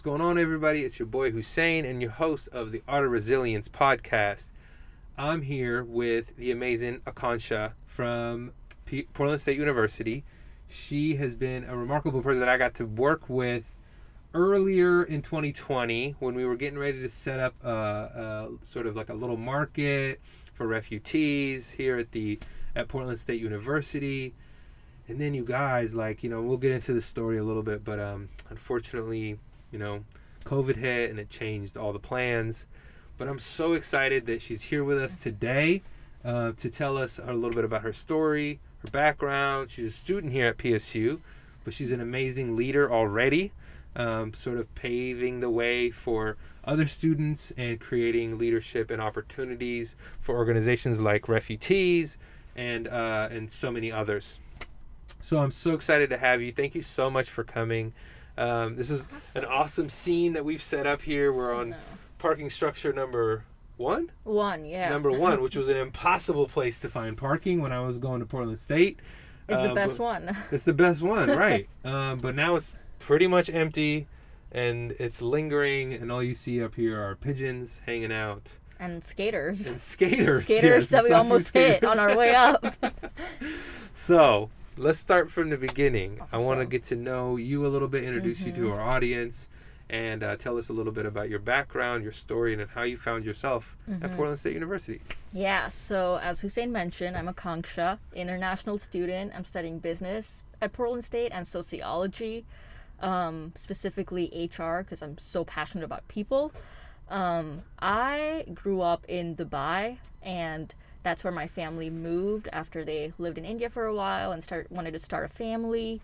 What's going on, everybody? It's your boy Hussein and your host of the Art of Resilience podcast. I'm here with the amazing Aakanksha from Portland State University. She has been a remarkable person that I got to work with earlier in 2020 when we were getting ready to set up a sort of like a little market for refutees here at Portland State University. And then you guys, we'll get into the story a little bit, but unfortunately, COVID hit and it changed all the plans. But I'm so excited that she's here with us today to tell us a little bit about her story, her background. She's a student here at PSU, but she's an amazing leader already, sort of paving the way for other students and creating leadership and opportunities for organizations like Refutees and so many others. So I'm so excited to have you. Thank you so much for coming. This is an awesome scene that we've set up here. We're on parking structure number one? Number one, which was an impossible place to find parking when I was going to Portland State. It's the best one. It's the best one, right. But now it's pretty much empty, and it's lingering, and all you see up here are pigeons hanging out. And skaters. Skaters yes, that we almost hit on our way up. So let's start from the beginning. Awesome. I want to get to know you a little bit, introduce you to our audience, and tell us a little bit about your background, your story, and how you found yourself at Portland State University. Yeah, so as Hussein mentioned, I'm Aakanksha, international student. I'm studying business at Portland State and sociology, specifically HR, because I'm so passionate about people. I grew up in Dubai, and that's where my family moved after they lived in India for a while and wanted to start a family.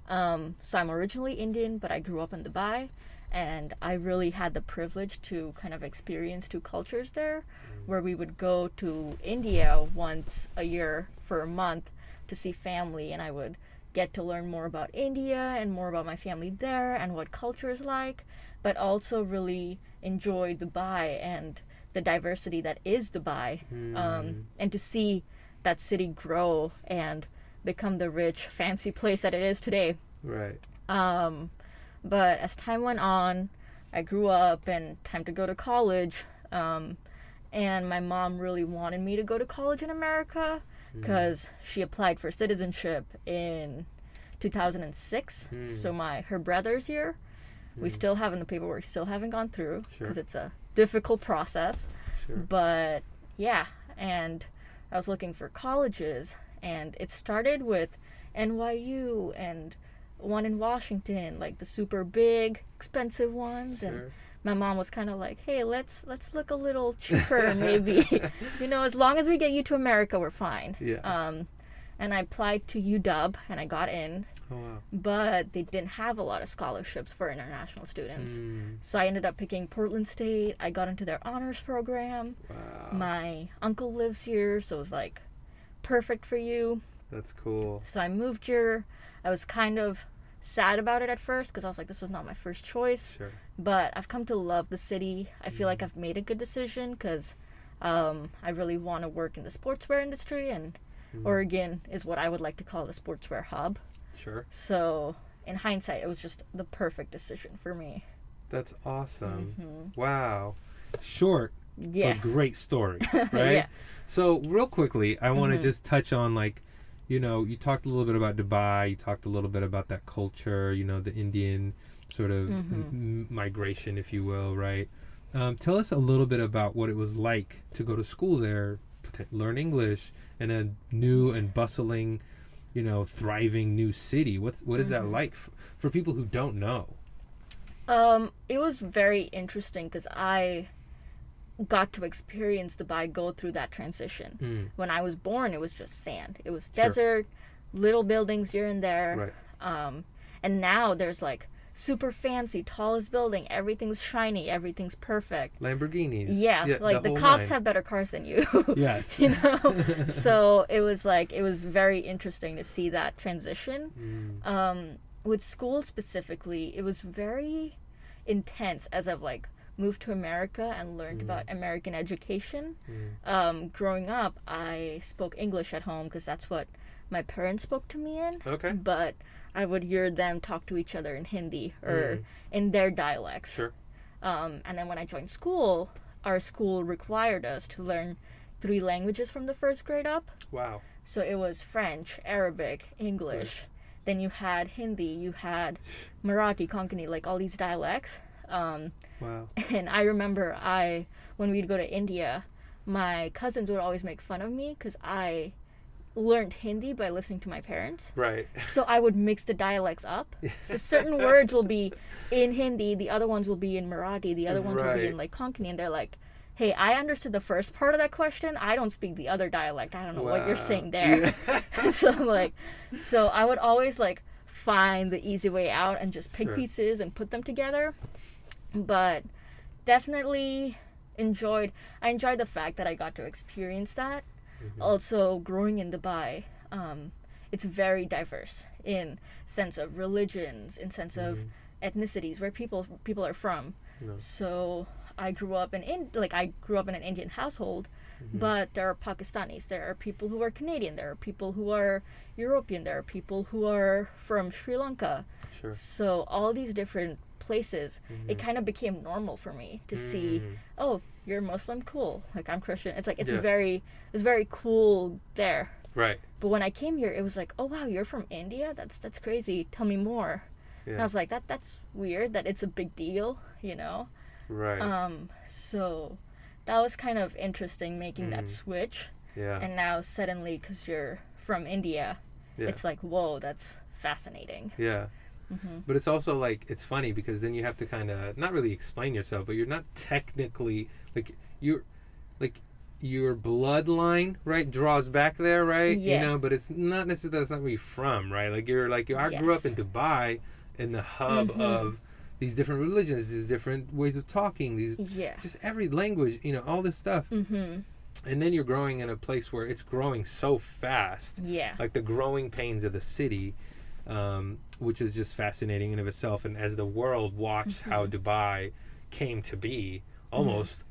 So I'm originally Indian, but I grew up in Dubai, and I really had the privilege to kind of experience two cultures there, where we would go to India once a year for a month to see family, and I would get to learn more about India and more about my family there and what culture is like, but also really enjoy Dubai and the diversity that is Dubai, and to see that city grow and become the rich, fancy place that it is today. Right. But as time went on, I grew up and time to go to college, and my mom really wanted me to go to college in America because she applied for citizenship in 2006. So her brother's year. We still haven't, the paperwork still haven't gone through because it's a difficult process. Sure. But yeah, and I was looking for colleges, and it started with NYU and one in Washington, like the super big, expensive ones. And my mom was kind of like, hey, let's look a little cheaper, maybe. As long as we get you to America, we're fine. Yeah. And I applied to UW, and I got in. Oh, wow. But they didn't have a lot of scholarships for international students. So I ended up picking Portland State. I got into their honors program. Wow. My uncle lives here, so it was like perfect for you. That's cool. So I moved here. I was kind of sad about it at first because I was like, this was not my first choice. Sure. But I've come to love the city. I feel like I've made a good decision because I really want to work in the sportswear industry, and Oregon is what I would like to call the sportswear hub. Sure. So in hindsight, it was just the perfect decision for me. That's awesome. Wow. Short, but great story, right? Yeah. So real quickly, I want to just touch on you talked a little bit about Dubai. You talked a little bit about that culture, the Indian sort of migration, if you will, right? Tell us a little bit about what it was like to go to school there, learn English in a new and bustling, thriving new city. What is that like for people who don't know? It was very interesting because I got to experience Dubai go through that transition. When I was born, it was just sand. It was desert, little buildings here and there. Right. And now there's like super fancy, tallest building. Everything's shiny. Everything's perfect. Lamborghinis. Yeah, like the cops have better cars than you. Yes. So it was very interesting to see that transition. With school specifically, it was very intense as I've moved to America and learned about American education. Growing up, I spoke English at home because that's what my parents spoke to me in. Okay. But I would hear them talk to each other in Hindi or in their dialects. Sure. And then when I joined school, our school required us to learn 3 languages from the first grade up. Wow. So it was French, Arabic, English. Then you had Hindi, you had Marathi, Konkani, like all these dialects. Wow. And I remember when we'd go to India, my cousins would always make fun of me because I learned Hindi by listening to my parents. Right. So I would mix the dialects up. So certain words will be in Hindi, the other ones will be in Marathi, the other ones will be in like Konkani, and they're like, hey, I understood the first part of that question. I don't speak the other dialect. I don't know what you're saying there. Yeah. So I would always like find the easy way out and just pick pieces and put them together. But definitely enjoyed the fact that I got to experience that. Also, growing in Dubai, it's very diverse in sense of religions, in sense of ethnicities, where people are from. So I grew up in an Indian household, but there are Pakistanis, there are people who are Canadian, there are people who are European, there are people who are from Sri Lanka. Sure. So all these different places, it kind of became normal for me to see, oh, you're Muslim, cool. Like I'm Christian. It's like it's very cool there. Right. But when I came here, it was like, oh wow, you're from India? That's crazy. Tell me more. Yeah. And I was like, that's weird that it's a big deal, you know? Right. So that was kind of interesting making that switch. Yeah. And now suddenly, because you're from India, it's like, whoa, that's fascinating. Yeah. But it's also like, it's funny because then you have to kind of not really explain yourself, but you're not technically like your bloodline, right, draws back there, right? Yeah. You know, but it's not necessarily, that's not where you're from, right? Like I grew up in Dubai, in the hub of these different religions, these different ways of talking, these just every language, you know, all this stuff. And then you're growing in a place where it's growing so fast. Yeah. Like the growing pains of the city. Which is just fascinating in of itself. And as the world watched how Dubai came to be, almost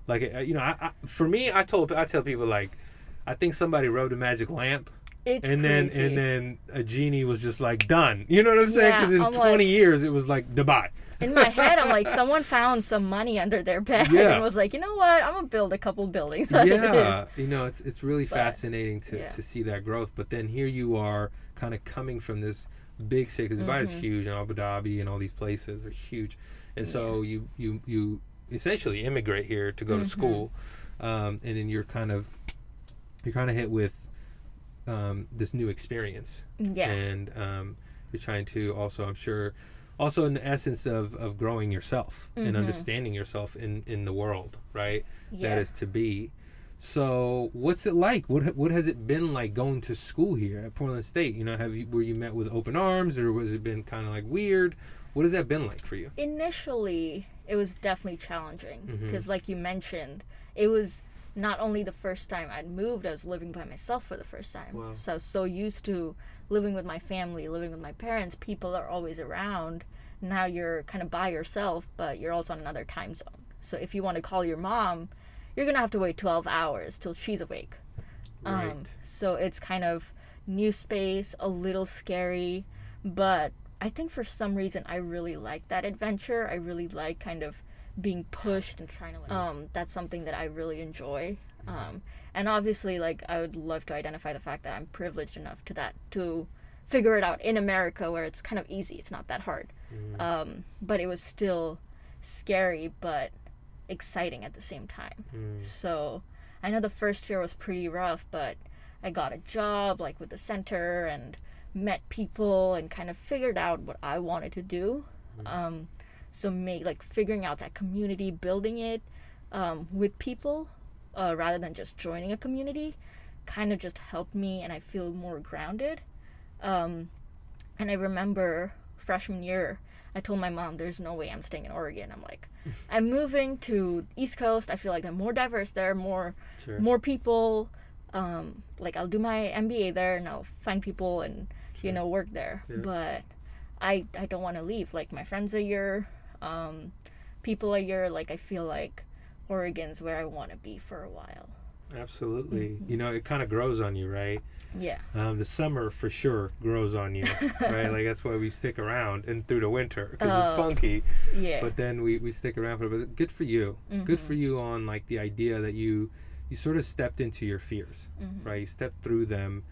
like you know, for me, I tell people like, I think somebody rubbed a magic lamp, and then a genie was just like done. You know what I'm saying? Because in 20 years, it was like Dubai. In my head, I'm like, someone found some money under their bed and was like, you know what? I'm gonna build a couple buildings. You know, it's really fascinating to see that growth. But then here you are, kind of coming from this big city, because Dubai is huge, and Abu Dhabi and all these places are huge, and so you essentially immigrate here to go to school, and then you're kind of hit with this new experience, and you're trying to also, I'm sure, also in the essence of growing yourself and understanding yourself in the world, right? That is to be. So what's it like? What has it been like going to school here at Portland State? You know, were you met with open arms, or was it been kind of like weird? What has that been like for you? Initially, it was definitely challenging because, like you mentioned, it was not only the first time I'd moved, I was living by myself for the first time. Wow. So I was so used to living with my family, living with my parents. People are always around. Now you're kind of by yourself, but you're also on another time zone. So if you want to call your mom, you're going to have to wait 12 hours till she's awake. Right. So it's kind of new space, a little scary, but I think for some reason I really like that adventure. I really like kind of being pushed and trying to that's something that I really enjoy. And obviously, like, I would love to identify the fact that I'm privileged enough to figure it out in America, where it's kind of easy. It's not that hard. But it was still scary, but exciting at the same time. So I know the first year was pretty rough, but I got a job like with the center and met people and kind of figured out what I wanted to do. So figuring out that community, building it with people rather than just joining a community kind of just helped me, and I feel more grounded. And I remember freshman year, I told my mom, there's no way I'm staying in Oregon. I'm like, I'm moving to East Coast. I feel like they're more diverse there, more people. Like, I'll do my MBA there and I'll find people and, work there. Yeah. But I don't want to leave. Like, my friends are here, people are here. Like, I feel like Oregon's where I want to be for a while. Absolutely. You know, it kind of grows on you, right? Yeah. The summer for sure grows on you, right? Like that's why we stick around and through the winter because it's funky. Yeah. But then we stick around for it. But good for you. Good for you on like the idea that you sort of stepped into your fears, right? You stepped through them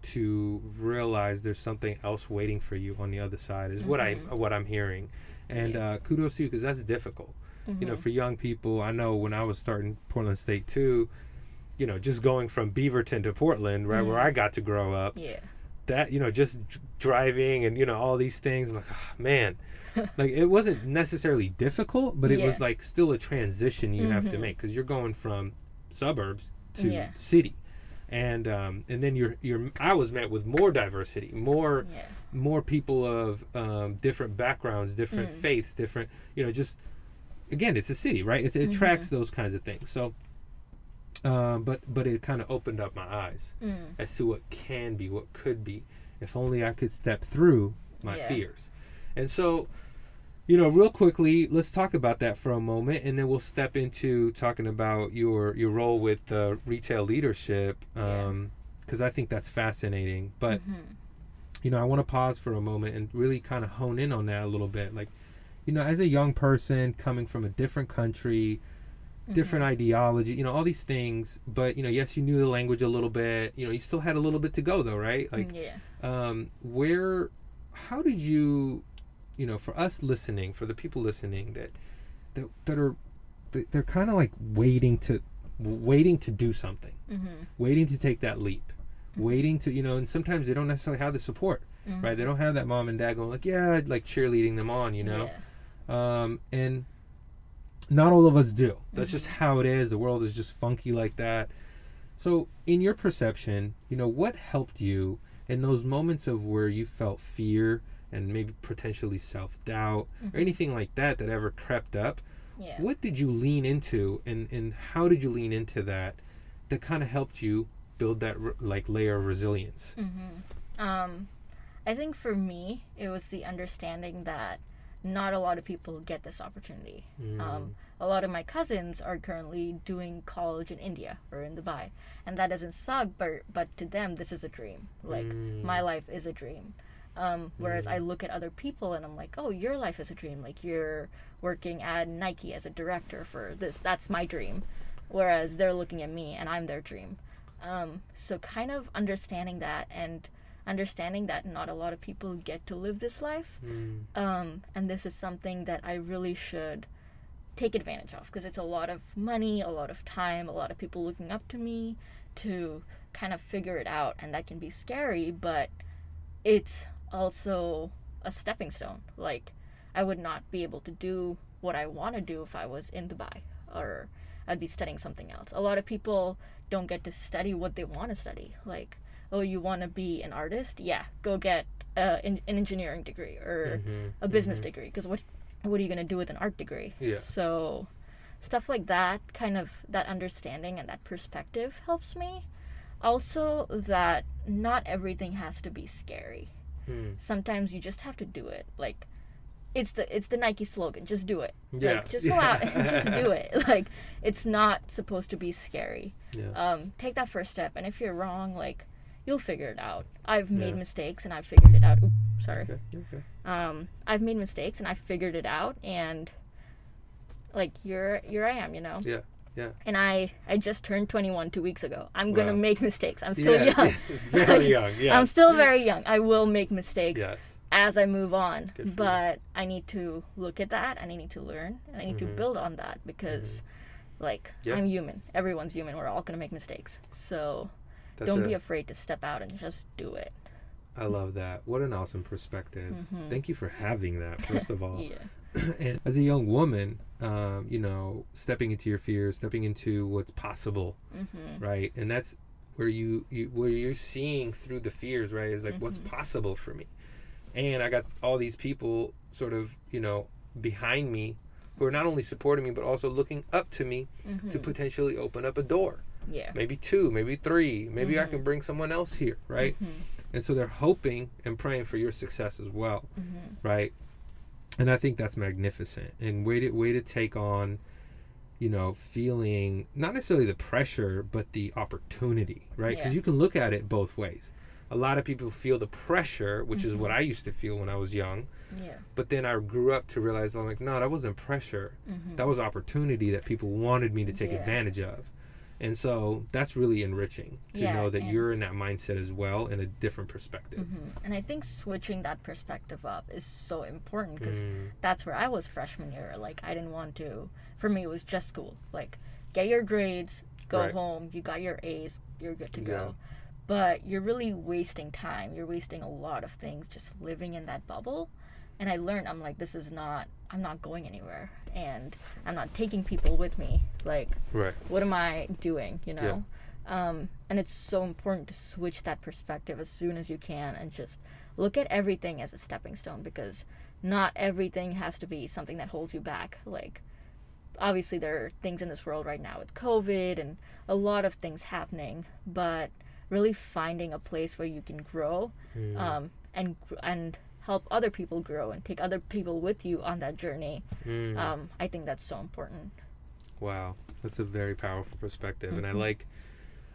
to realize there's something else waiting for you on the other side is what I'm hearing. And kudos to you because that's difficult. You know, for young people, I know when I was starting Portland State too, you know, just going from Beaverton to Portland, right, where I got to grow up, that, you know, just driving and, you know, all these things, I'm like, oh, man, like it wasn't necessarily difficult, but it was like still a transition you have to make because you're going from suburbs to city. And then I was met with more diversity, more people of different backgrounds, different faiths, different, you know, just, again, it's a city, right? It attracts those kinds of things. So, but it kind of opened up my eyes as to what can be, what could be, if only I could step through my fears. And so, you know, real quickly, let's talk about that for a moment, and then we'll step into talking about your role with retail leadership, because I think that's fascinating. But, you know, I want to pause for a moment and really kind of hone in on that a little bit. Like, you know, as a young person coming from a different country, different ideology, you know, all these things, but, you know, yes, you knew the language a little bit, you know, you still had a little bit to go though, right? Like, how did you, you know, for us listening, for the people listening they're kind of like waiting to do something, waiting to take that leap, waiting to, you know, and sometimes they don't necessarily have the support, right? They don't have that mom and dad going like, like cheerleading them on, you know? And not all of us do. That's just how it is. The world is just funky like that. So in your perception, you know, what helped you in those moments of where you felt fear and maybe potentially self-doubt or anything like that ever crept up? What did you lean into, and how did you lean into that kind of helped you build that like layer of resilience? I think for me, it was the understanding that not a lot of people get this opportunity. A lot of my cousins are currently doing college in India or in Dubai, and that doesn't suck, but to them this is a dream. Like my life is a dream. Whereas I look at other people and I'm like, oh, your life is a dream. Like you're working at Nike as a director for this. That's my dream. Whereas they're looking at me and I'm their dream. So kind of understanding that and understanding that not a lot of people get to live this life. And this is something that I really should take advantage of because it's a lot of money, a lot of time, a lot of people looking up to me to kind of figure it out. And that can be scary, but it's also a stepping stone. Like I would not be able to do what I want to do if I was in Dubai, or I'd be studying something else. A lot of people don't get to study what they want to study. Like, oh, you want to be an artist? Yeah, go get an engineering degree or a business degree, because what are you going to do with an art degree? So stuff like that, kind of that understanding and that perspective helps me. Also, that not everything has to be scary. Sometimes you just have to do it. Like it's the Nike slogan, just do it. Like just go out and just do it. Like it's not supposed to be scary. Take that first step, and if you're wrong, like you'll figure it out. I've made mistakes and I've figured it out. Oops, sorry. I've made mistakes and I figured it out, and like here I am, you know. And I just turned 21 2 weeks ago. I'm gonna make mistakes. I'm still young. Very young. I'm still very young. I will make mistakes as I move on. But I need to look at that and I need to learn and I need to build on that because like I'm human. Everyone's human. We're all gonna make mistakes. So don't be afraid to step out and just do it. I love that. What an awesome perspective. Thank you for having that, first of all. And as a young woman, you know, stepping into your fears, stepping into what's possible, right? And that's where you're seeing through the fears, right? Is like what's possible for me. And I got all these people sort of, you know, behind me who are not only supporting me but also looking up to me to potentially open up a door. Maybe 2, maybe 3, maybe I can bring someone else here, right? And so they're hoping and praying for your success as well, right? And I think that's magnificent, and way to take on, feeling not necessarily the pressure, but the opportunity, right? Because Yeah. you can look at it both ways. A lot of people feel the pressure, which is Mm-hmm. what I used to feel when I was young. Yeah. But then I grew up to realize, I'm like, no, that wasn't pressure. Mm-hmm. That was opportunity that people wanted me to take Yeah. advantage of. And so that's really enriching to Yeah, know that and- you're in that mindset as well, in a different perspective. Mm-hmm. And I think switching that perspective up is so important because Mm. that's where I was freshman year. Like, I didn't want to, for me, it was just school. Like, get your grades, go Right. home, you got your A's, you're good to Yeah. go. But you're really wasting time. You're wasting a lot of things just living in that bubble. And I learned, I'm like, I'm not going anywhere. And I'm not taking people with me. Like, Right. what am I doing, you know? And it's so important to switch that perspective as soon as you can and just look at everything as a stepping stone, because not everything has to be something that holds you back. Like, obviously there are things in this world right now with COVID and a lot of things happening, but really finding a place where you can grow, and help other people grow and take other people with you on that journey. I think that's so important. Wow, that's a very powerful perspective, and I Mm-hmm.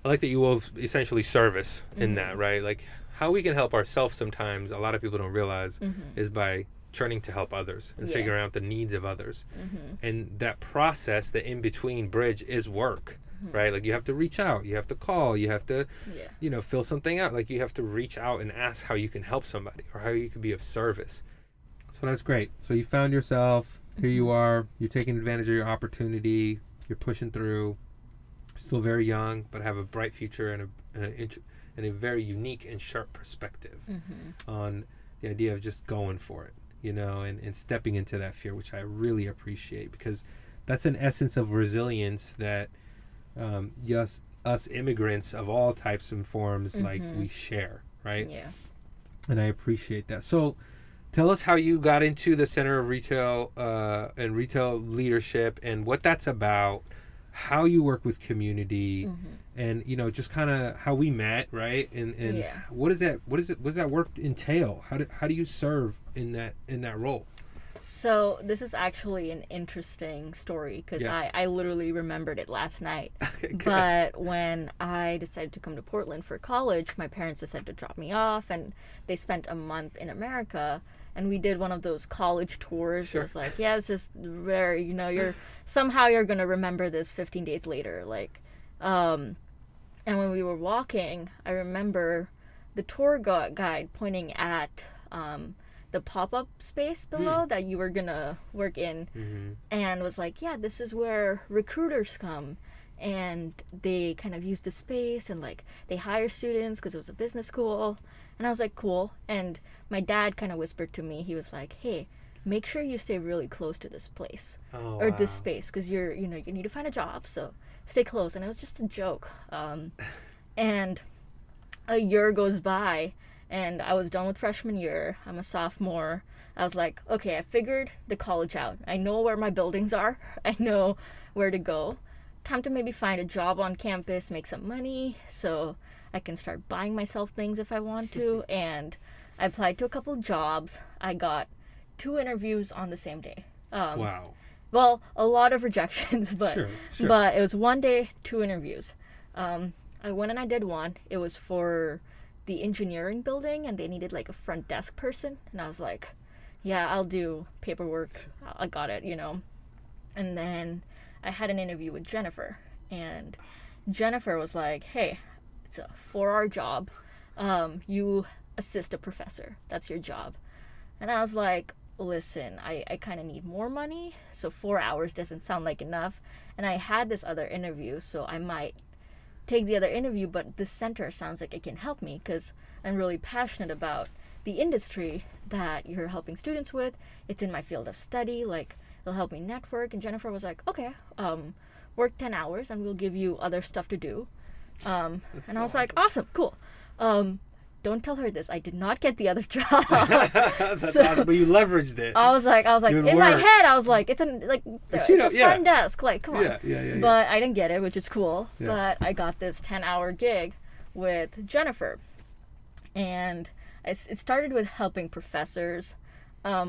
like that you will essentially service in that, right? Like how we can help ourselves sometimes. A lot of people don't realize is by turning to help others and Yeah. figuring out the needs of others, Mm-hmm. and that process, the in between bridge, is work, right? Like you have to reach out, you have to call, you have to, Yeah. fill something out. Like you have to reach out and ask how you can help somebody or how you can be of service. So that's great. So you found yourself. Here you are. You're taking advantage of your opportunity. You're pushing through. Still very young, but have a bright future and a very unique and sharp perspective on the idea of just going for it, and stepping into that fear, which I really appreciate, because that's an essence of resilience that yes, us immigrants of all types and forms, like we share, right? Yeah. And I appreciate that. So tell us how you got into the Center of Retail and retail leadership, and what that's about, how you work with community, and just kind of how we met, right? And Yeah. what does that work entail? How do you serve in that role? So this is actually an interesting story because Yes. I literally remembered it last night. Good. But when I decided to come to Portland for college, my parents decided to drop me off, and they spent a month in America, and we did one of those college tours. Sure. It was like, yeah, it's just very, you're gonna remember this 15 days later, like, and when we were walking, I remember the tour guide pointing at the pop-up space below that you were gonna work in, and was like, yeah, this is where recruiters come, and they kind of use the space, and like they hire students because it was a business school. And I was like, cool. And my dad kind of whispered to me, he was like, hey, make sure you stay really close to this place or this Wow. space, because you need to find a job, so stay close. And it was just a joke. And a year goes by, and I was done with freshman year. I'm a sophomore. I was like, okay, I figured the college out. I know where my buildings are. I know where to go. Time to maybe find a job on campus, make some money, so I can start buying myself things if I want to. And I applied to a couple jobs. I got 2 interviews on the same day. Wow. Well, a lot of rejections, but Sure. but it was one day, 2 interviews. I went and I did one. It was for the engineering building, and they needed like a front desk person. And I was like, yeah, I'll do paperwork. I got it, And then I had an interview with Jennifer, and Jennifer was like, hey, it's a 4-hour job. You assist a professor. That's your job. And I was like, listen, I kind of need more money, so 4 hours doesn't sound like enough. And I had this other interview, so I might take the other interview, but this center sounds like it can help me because I'm really passionate about the industry that you're helping students with. It's in my field of study, like it'll help me network. And Jennifer was like, okay, work 10 hours and we'll give you other stuff to do. And I was like, awesome, cool. Don't tell her this. I did not get the other job. That's awesome, but you leveraged it. I was like, Good in my work. head, I was like, it's a front desk. Like, come on. Yeah. But I didn't get it, which is cool. Yeah. But I got this 10-hour gig with Jennifer. And it started with helping professors,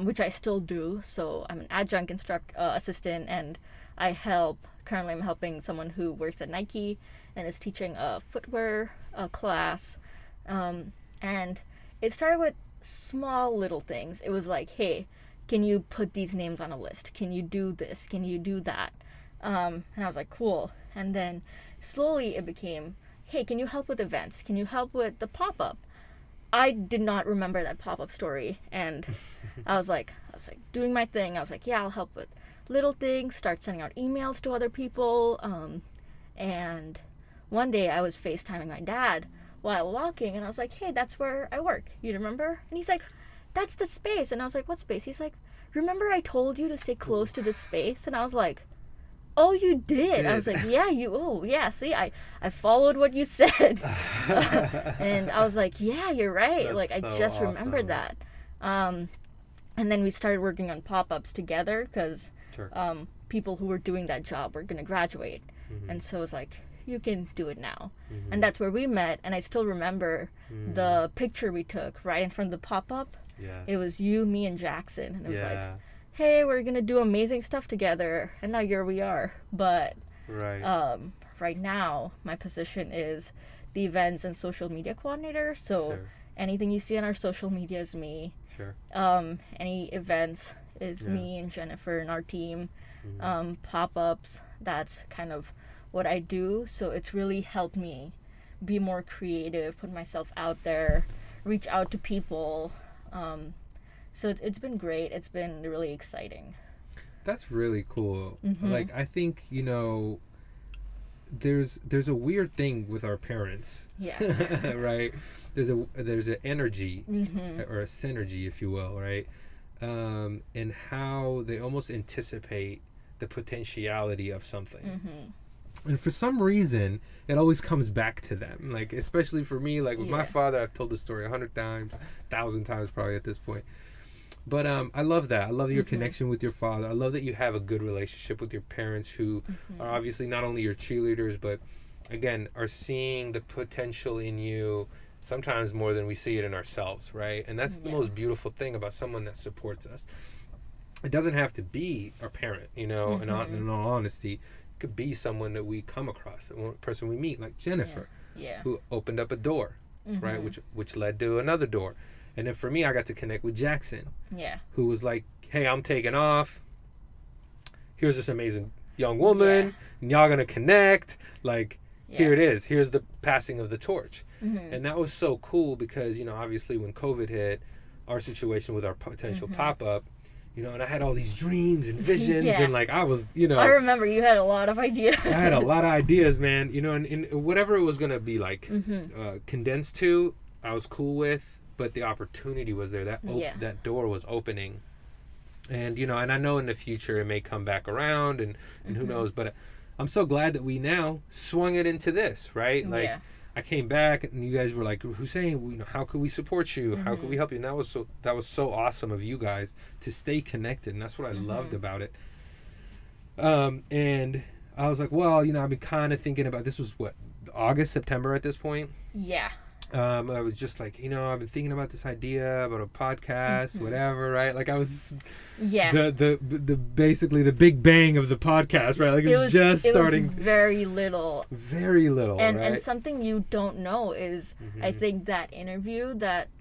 which I still do. So I'm an adjunct assistant, and I help currently I'm helping someone who works at Nike and is teaching a footwear class. And it started with small little things. It was like, hey, can you put these names on a list? Can you do this? Can you do that? And I was like, cool. And then slowly it became, hey, can you help with events? Can you help with the pop-up? I did not remember that pop-up story. And I was like doing my thing. I was like, yeah, I'll help with little things, start sending out emails to other people. And one day I was FaceTiming my dad while walking, and I was like, hey, that's where I work. You remember? And he's like, that's the space. And I was like, what space? He's like, remember I told you to stay close to this space? And I was like, oh, you did? I was like, yeah, see, I followed what you said. And I was like, yeah, you're right. That's like, I so just awesome. remembered that. And then we started working on pop-ups together because Sure. people who were doing that job were going to graduate. Mm-hmm. And so it was like, you can do it now. Mm-hmm. And that's where we met. And I still remember the picture we took right in front of the pop-up. Yes. It was you, me, and Jackson. And it was like, Yeah. hey, we're going to do amazing stuff together. And now here we are. But Right. right now, my position is the events and social media coordinator. So Sure. anything you see on our social media is me. Sure. Any events is me and Jennifer and our team. Pop-ups, that's kind of what I do. So it's really helped me be more creative, put myself out there, reach out to people. So it's been great. It's been really exciting. That's really cool. Mm-hmm. Like, I think, there's a weird thing with our parents. Yeah. Right? There's an energy Mm-hmm. or a synergy, if you will, right? And how they almost anticipate the potentiality of something. Mm-hmm. And for some reason, it always comes back to them. Like, especially for me, like with my father, I've told the story 100 times, 1,000 times probably at this point. But I love that. I love your connection with your father. I love that you have a good relationship with your parents who are obviously not only your cheerleaders, but again, are seeing the potential in you sometimes more than we see it in ourselves, right? And that's the most beautiful thing about someone that supports us. It doesn't have to be our parent, in all honesty. It could be someone that we come across, one person we meet, like Jennifer, who opened up a door, right? Which led to another door. And then for me, I got to connect with Jackson, who was like, hey, I'm taking off. Here's this amazing young woman, and y'all gonna connect. Like, here it is. Here's the passing of the torch. And that was so cool because, obviously when COVID hit, our situation with our potential pop-up, and I had all these dreams and visions and like I was, I remember you had a lot of ideas. I had a lot of ideas, man, and whatever it was going to be like condensed to, I was cool with, but the opportunity was there. That door was opening. And, and I know in the future it may come back around and who knows, but I'm so glad that we now swung it into this, right? Like, I came back and you guys were like, Hussein, how could we support you? How could we help you? And that was so awesome of you guys to stay connected. And that's what I loved about it. And I was like, well, I've been kind of thinking about, this was what, August, September at this point? Yeah. I was just like, I've been thinking about this idea about a podcast, whatever, right? Like I was, the basically the big bang of the podcast, right? Like it was just starting. It was very little, and right? And something you don't know is, I think that interview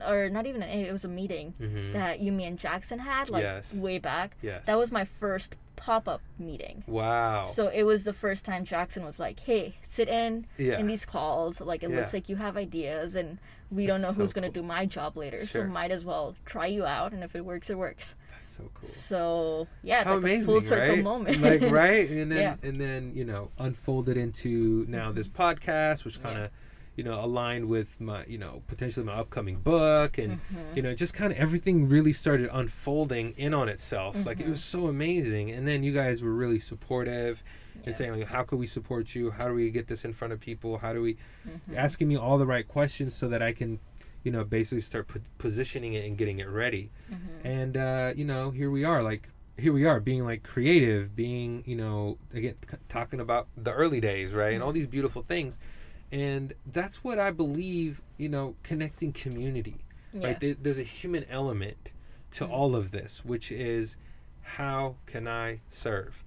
or not even it was a meeting that you, me, and Jackson had way back. Yes. That was my first pop-up meeting. Wow. So it was the first time Jackson was like, hey, sit in these calls, like it looks like you have ideas and we don't know who's going to do my job later, so might as well try you out, and if it works, it works. That's so cool. So it's how like amazing, a full circle right? moment. Like, right? And then unfolded into now this podcast, which kind of aligned with my, potentially my upcoming book, and just kind of everything really started unfolding in on itself. Like it was so amazing. And then you guys were really supportive and saying, like, how could we support you? How do we get this in front of people? How do we asking me all the right questions so that I can, basically start positioning it and getting it ready. And here we are being like creative, being, again, talking about the early days, right? And all these beautiful things. And that's what I believe, connecting community, right? There's a human element to all of this, which is, how can I serve?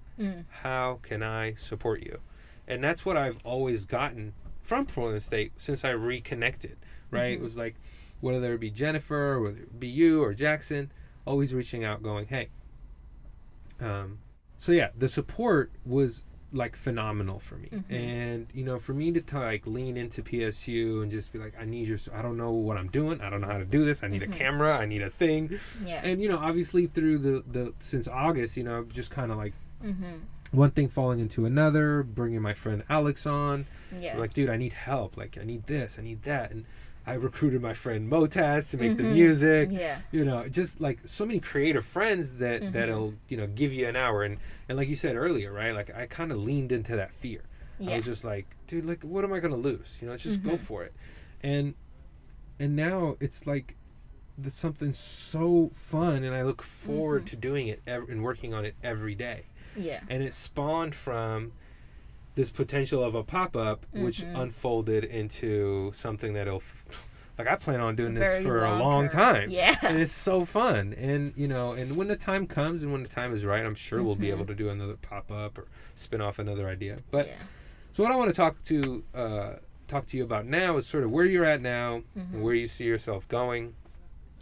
How can I support you? And that's what I've always gotten from Portland State since I reconnected, right? It was like, whether it be Jennifer, or whether it be you or Jackson, always reaching out going, hey. So yeah, the support was like phenomenal for me. And, you know, for me to like lean into PSU and just be like, I don't know what I'm doing. I don't know how to do this. I need a camera. I need a thing. Yeah. And, you know, obviously through since August, you know, just kind of like one thing falling into another, bringing my friend Alex on. Yeah. Like, dude, I need help. Like, I need this, I need that. And I recruited my friend Motaz to make the music. Yeah. You know, just like so many creative friends that'll, you know, give you an hour. And like you said earlier, right? Like I kind of leaned into that fear. Yeah. I was just like, dude, like what am I gonna lose? You know, let's just go for it. And now it's like something so fun, and I look forward to doing it and working on it every day. Yeah. And it spawned from this potential of a pop-up, which unfolded into something that'll, like I plan on doing this for a long time. Yeah. And it's so fun. And, you know, and when the time comes and when the time is right, I'm sure we'll be able to do another pop-up or spin off another idea. But so what I want to talk to you about now is sort of where you're at now and where you see yourself going.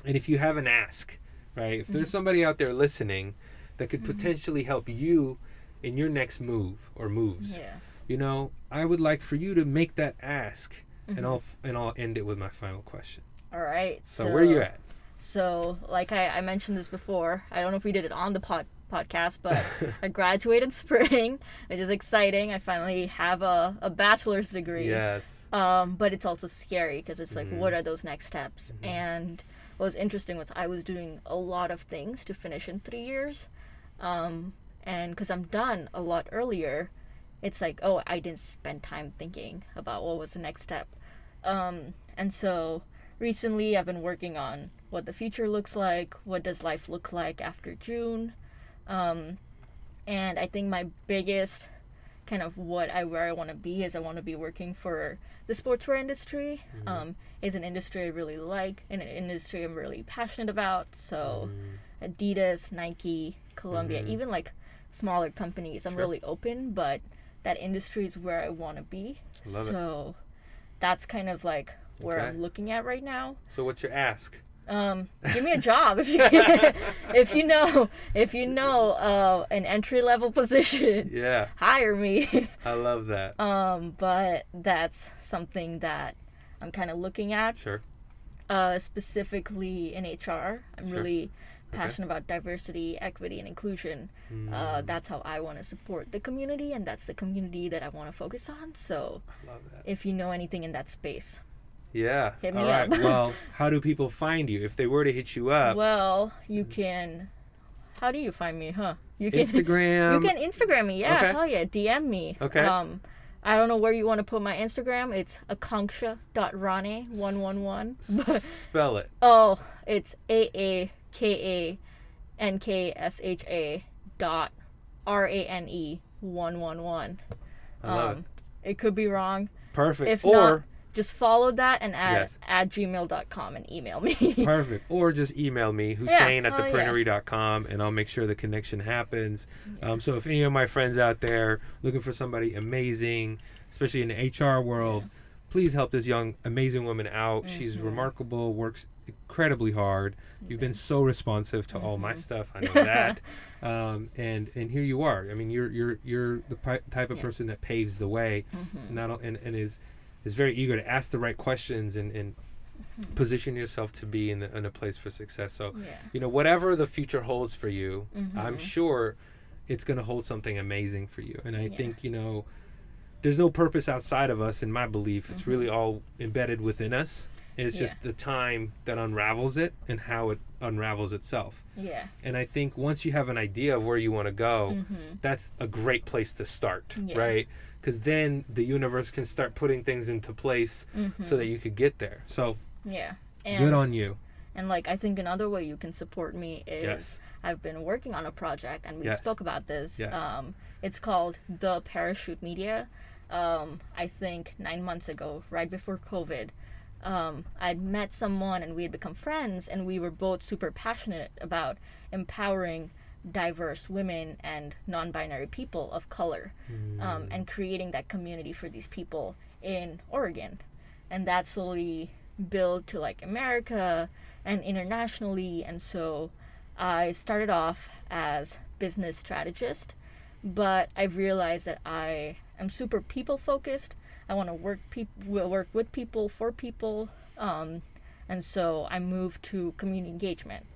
And if you have an ask, right? If there's somebody out there listening that could potentially help you in your next move or moves, you know, I would like for you to make that ask, and I'll end it with my final question. All right. So where you at? So like I mentioned this before, I don't know if we did it on the podcast, but I graduated spring, which is exciting. I finally have a bachelor's degree. Yes. But it's also scary because it's like, what are those next steps? And what was interesting was I was doing a lot of things to finish in 3 years. And because I'm done a lot earlier, it's like, oh, I didn't spend time thinking about what was the next step. And so recently I've been working on what the future looks like, what does life look like after June. And I think my biggest kind of where I want to be is I want to be working for the sportswear industry. It's an industry I really like and an industry I'm really passionate about. So Adidas, Nike, Columbia, even like smaller companies, I'm really open, but that industry is where I want to be. So that's kind of like where I'm looking at right now. So what's your ask? Give me a job if you if you know an entry level position. Yeah. Hire me. I love that. But that's something that I'm kind of looking at. Sure. Specifically in HR, I'm really passionate about diversity, equity, and inclusion. That's how I want to support the community, and that's the community that I want to focus on. So, I love that. if you know anything in that space, yeah. hit me All right. up. Well, how do people find you if they were to hit you up? Well, you can. How do you find me, huh? You can Instagram. You can Instagram me, yeah. Okay. Hell yeah, DM me. Okay. I don't know where you want to put my Instagram. It's Aakanksha.Rane111. Spell it. Oh, it's AAKANKSHA.RANE111. I love it. It could be wrong. Perfect. If or not, just follow that and add Yes. at gmail.com and email me. perfect. Or just email me, Hussein@theprintery.com, and I'll make sure the connection happens. So if any of my friends out there looking for somebody amazing, especially in the HR world, please help this young, amazing woman out. She's remarkable, works incredibly hard. You've been so responsive to all my stuff. I know that. And here you are. I mean, you're the type of person that paves the way, and is very eager to ask the right questions and position yourself to be in a place for success. So, you know, whatever the future holds for you, I'm sure it's going to hold something amazing for you. And I think, you know, there's no purpose outside of us, in my belief. It's really all embedded within us. It's just the time that unravels it and how it unravels itself. Yeah. And I think once you have an idea of where you want to go, that's a great place to start, right? Because then the universe can start putting things into place so that you could get there. So and, good on you. And like, I think another way you can support me is I've been working on a project, and we spoke about this. It's called The Parachute Media. I think 9 months ago, right before COVID, I'd met someone and we had become friends, and we were both super passionate about empowering diverse women and non-binary people of color, and creating that community for these people in Oregon. And that slowly built to like America and internationally. And so I started off as business strategist, but I've realized that I am super people focused. I want to work with people for people, and so I moved to community engagement,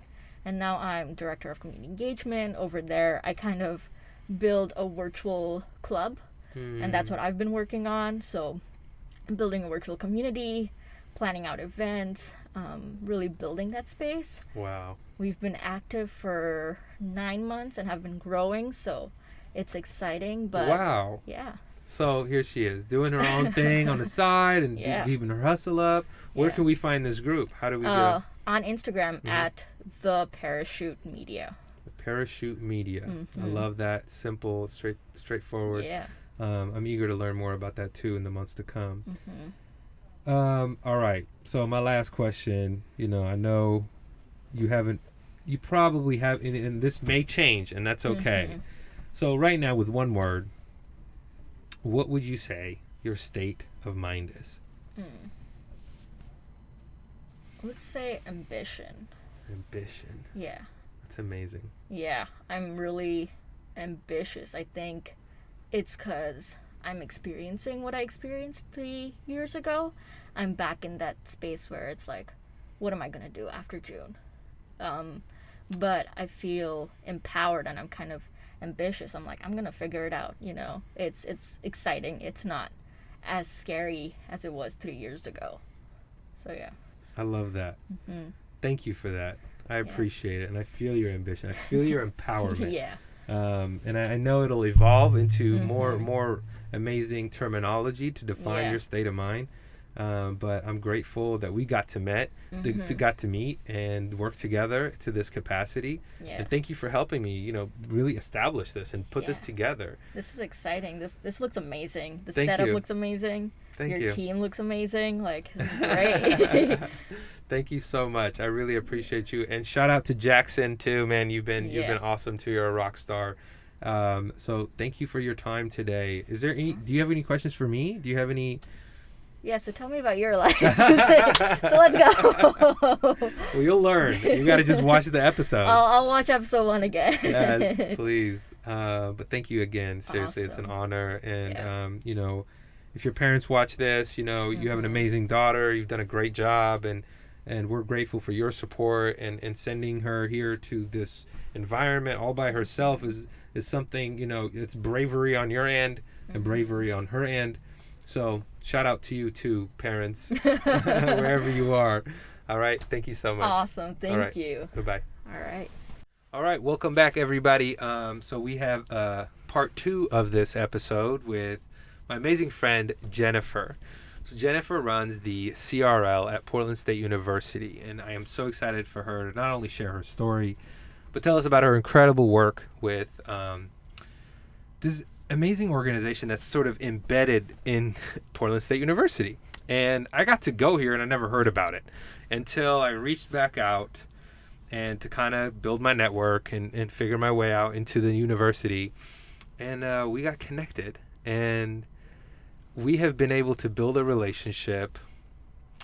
and now I'm director of community engagement. Over there, I kind of build a virtual club, and that's what I've been working on. So building a virtual community, planning out events, really building that space. Wow. We've been active for 9 months and have been growing, so it's exciting. But wow. Yeah. So here she is doing her own thing on the side and keeping her hustle up. Where can we find this group? How do we go? On Instagram at the Parachute Media. The Parachute Media. I love that. Simple, straightforward. Yeah. I'm eager to learn more about that too in the months to come. All right. So my last question, I know you probably have, and this may change, and that's okay. So right now, with one word, what would you say your state of mind is? I would say ambition. Ambition. Yeah. That's amazing. Yeah, I'm really ambitious. I think it's because I'm experiencing what I experienced 3 years ago. I'm back in that space where it's like, what am I going to do after June? But I feel empowered and I'm kind of ambitious. I'm like, I'm going to figure it out, It's exciting. It's not as scary as it was 3 years ago. So, yeah. I love that. Thank you for that. I appreciate it. And I feel your ambition. I feel your empowerment. Yeah. And I know it'll evolve into more amazing terminology to define your state of mind. But I'm grateful that we got to meet and work together to this capacity. Yeah. And thank you for helping me, really establish this and put this together. This is exciting. This looks amazing. The setup looks amazing. Your team looks amazing. Like, this is great. Thank you so much. I really appreciate you. And shout out to Jackson too, man. You've been awesome too. You're a rock star. So thank you for your time today. Do you have any questions for me? Do you have any? Yeah, so tell me about your life. So let's go. Well, you'll learn. You got to just watch the episode. I'll watch episode 1 again. Yes, please. But thank you again. Seriously, It's an honor. And, if your parents watch this, you have an amazing daughter. You've done a great job. And we're grateful for your support. And sending her here to this environment all by herself is something, it's bravery on your end and bravery on her end. So shout out to you too, parents, wherever you are. All right. Thank you so much. Awesome. Thank you. Bye-bye. All right. All right. Welcome back, everybody. So we have part 2 of this episode with my amazing friend, Jennifer. So Jennifer runs the CRL at Portland State University, and I am so excited for her to not only share her story, but tell us about her incredible work with this amazing organization that's sort of embedded in Portland State University. And I got to go here and I never heard about it until I reached back out and to kind of build my network and figure my way out into the university. And we got connected, and we have been able to build a relationship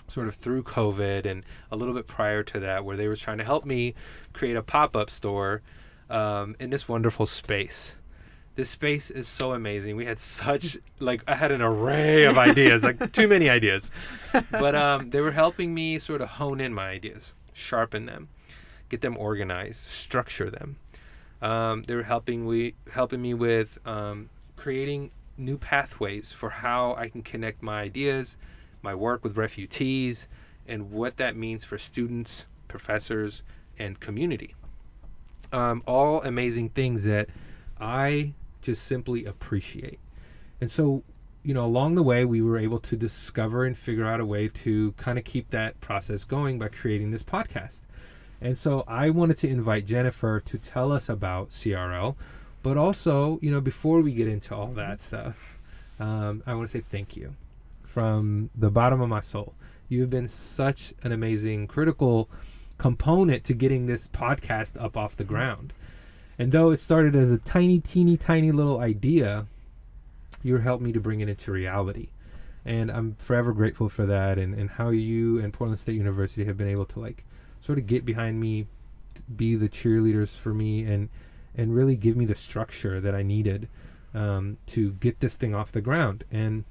sort of through COVID and a little bit prior to that, where they were trying to help me create a pop-up store in this wonderful space. This space is so amazing. We had I had an array of ideas, like too many ideas. But they were helping me sort of hone in my ideas, sharpen them, get them organized, structure them. They were helping me with creating new pathways for how I can connect my ideas, my work with refutees, and what that means for students, professors, and community. All amazing things that I just simply appreciate. And so, along the way, we were able to discover and figure out a way to kind of keep that process going by creating this podcast. And so I wanted to invite Jennifer to tell us about CRL, but also, before we get into all that stuff, I want to say thank you from the bottom of my soul. You have been such an amazing, critical component to getting this podcast up off the ground. And though it started as a tiny little idea, you helped me to bring it into reality. And I'm forever grateful for that, and how you and Portland State University have been able to like sort of get behind me, be the cheerleaders for me, and really give me the structure that I needed to get this thing off the ground. And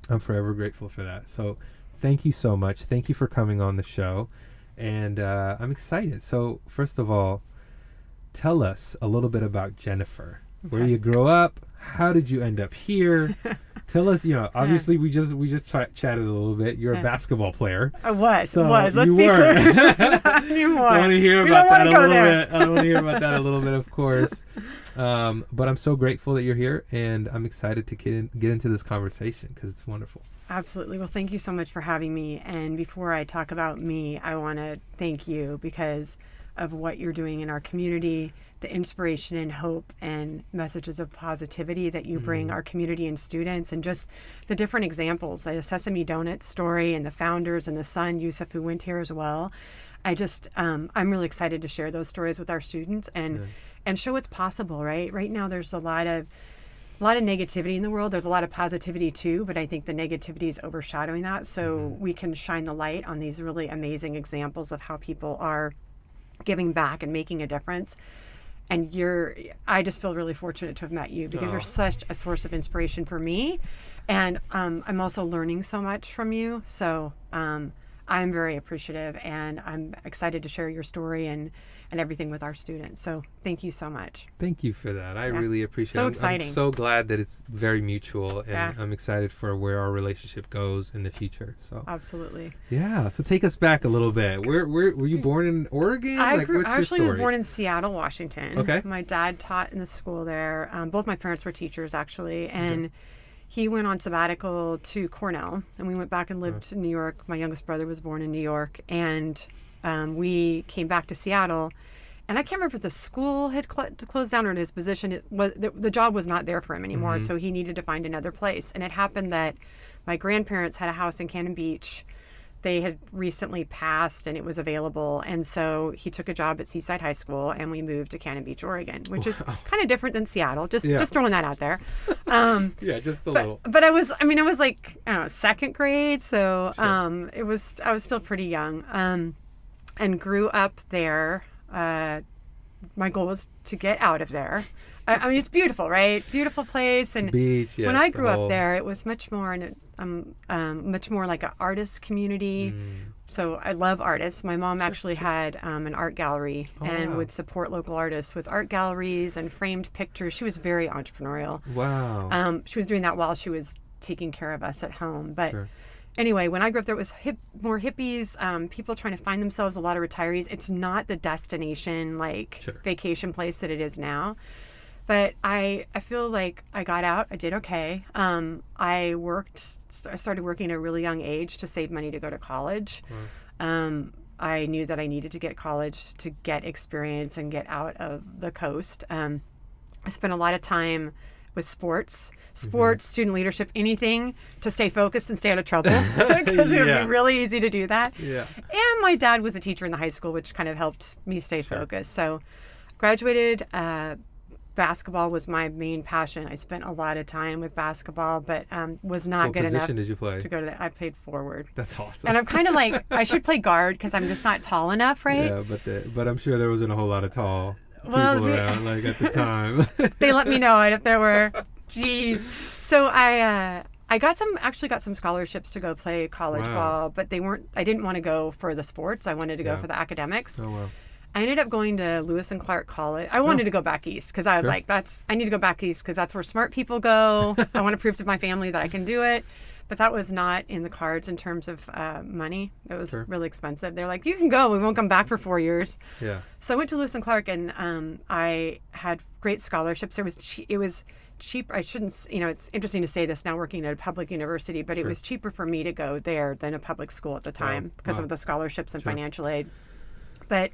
I'm forever grateful for that. So thank you so much. Thank you for coming on the show. And I'm excited. So first of all, tell us a little bit about Jennifer. Okay. Where you grew up? How did you end up here? Tell us, obviously we just chatted a little bit. You're a basketball player. I was. So Let's you be were. clear. Not anymore. I want to hear about that a little bit. I want to hear about that a little bit, of course. But I'm so grateful that you're here, and I'm excited to get into this conversation because it's wonderful. Absolutely. Well, thank you so much for having me. And before I talk about me, I want to thank you because of what you're doing in our community, the inspiration and hope and messages of positivity that you bring our community and students, and just the different examples, the Sesame Donuts story and the founders and the son, Yusuf, who went here as well. I'm really excited to share those stories with our students and show what's possible, right? Right now, there's a lot of negativity in the world. There's a lot of positivity too, but I think the negativity is overshadowing that. So we can shine the light on these really amazing examples of how people are giving back and making a difference. And I just feel really fortunate to have met you because you're such a source of inspiration for me. And I'm also learning so much from you. So I'm very appreciative, and I'm excited to share your story and everything with our students. So thank you so much. Thank you for that. I really appreciate it. So exciting. I'm so glad that it's very mutual, and I'm excited for where our relationship goes in the future. So absolutely. Yeah. So take us back a little bit. Where were you born in Oregon? I what's actually your story? was born in Seattle, Washington. Okay. My dad taught in the school there. Both my parents were teachers, actually, and he went on sabbatical to Cornell, and we went back and lived in New York. My youngest brother was born in New York, and we came back to Seattle. And I can't remember if the school had closed down or in his position. The job was not there for him anymore, so he needed to find another place. And it happened that my grandparents had a house in Cannon Beach. They had recently passed, and it was available. And so he took a job at Seaside High School, and we moved to Cannon Beach, Oregon, which is kind of different than Seattle. Just throwing that out there. Just a little. But I was like, I don't know, second grade, so I was still pretty young, and grew up there. My goal was to get out of there. I mean, it's beautiful, right? Beautiful place. And beach, yes, when I grew up there, it was much more much more like an artist community. So I love artists. My mom actually had an art gallery and would support local artists with art galleries and framed pictures. She was very entrepreneurial. Wow. She was doing that while she was taking care of us at home. But anyway, when I grew up, there was more hippies, people trying to find themselves, a lot of retirees. It's not the destination, vacation place that it is now. But I feel like I got out. I did okay. I started working at a really young age to save money to go to college. I knew that I needed to get to college to get experience and get out of the coast. I spent a lot of time with sports, student leadership, anything to stay focused and stay out of trouble because it would be really easy to do that. Yeah. And my dad was a teacher in the high school, which kind of helped me stay focused. So graduated, basketball was my main passion. I spent a lot of time with basketball, but was not good enough. What position did you play? To go to that. I played forward. That's awesome. And I'm kind of like, I should play guard because I'm just not tall enough, right? Yeah, but I'm sure there wasn't a whole lot of tall people around at the time. They let me know if there were. Jeez. So I got some scholarships to go play college ball, but I didn't want to go for the sports. I wanted to go for the academics. Oh, wow. I ended up going to Lewis and Clark College. I wanted to go back east because I was like, I need to go back east because that's where smart people go. I want to prove to my family that I can do it. But that was not in the cards in terms of money. It was really expensive. They're like, you can go. We won't come back for 4 years. Yeah. So I went to Lewis and Clark, and I had great scholarships. It was cheap. I shouldn't, it's interesting to say this now working at a public university, but it was cheaper for me to go there than a public school at the time because of the scholarships and financial aid. But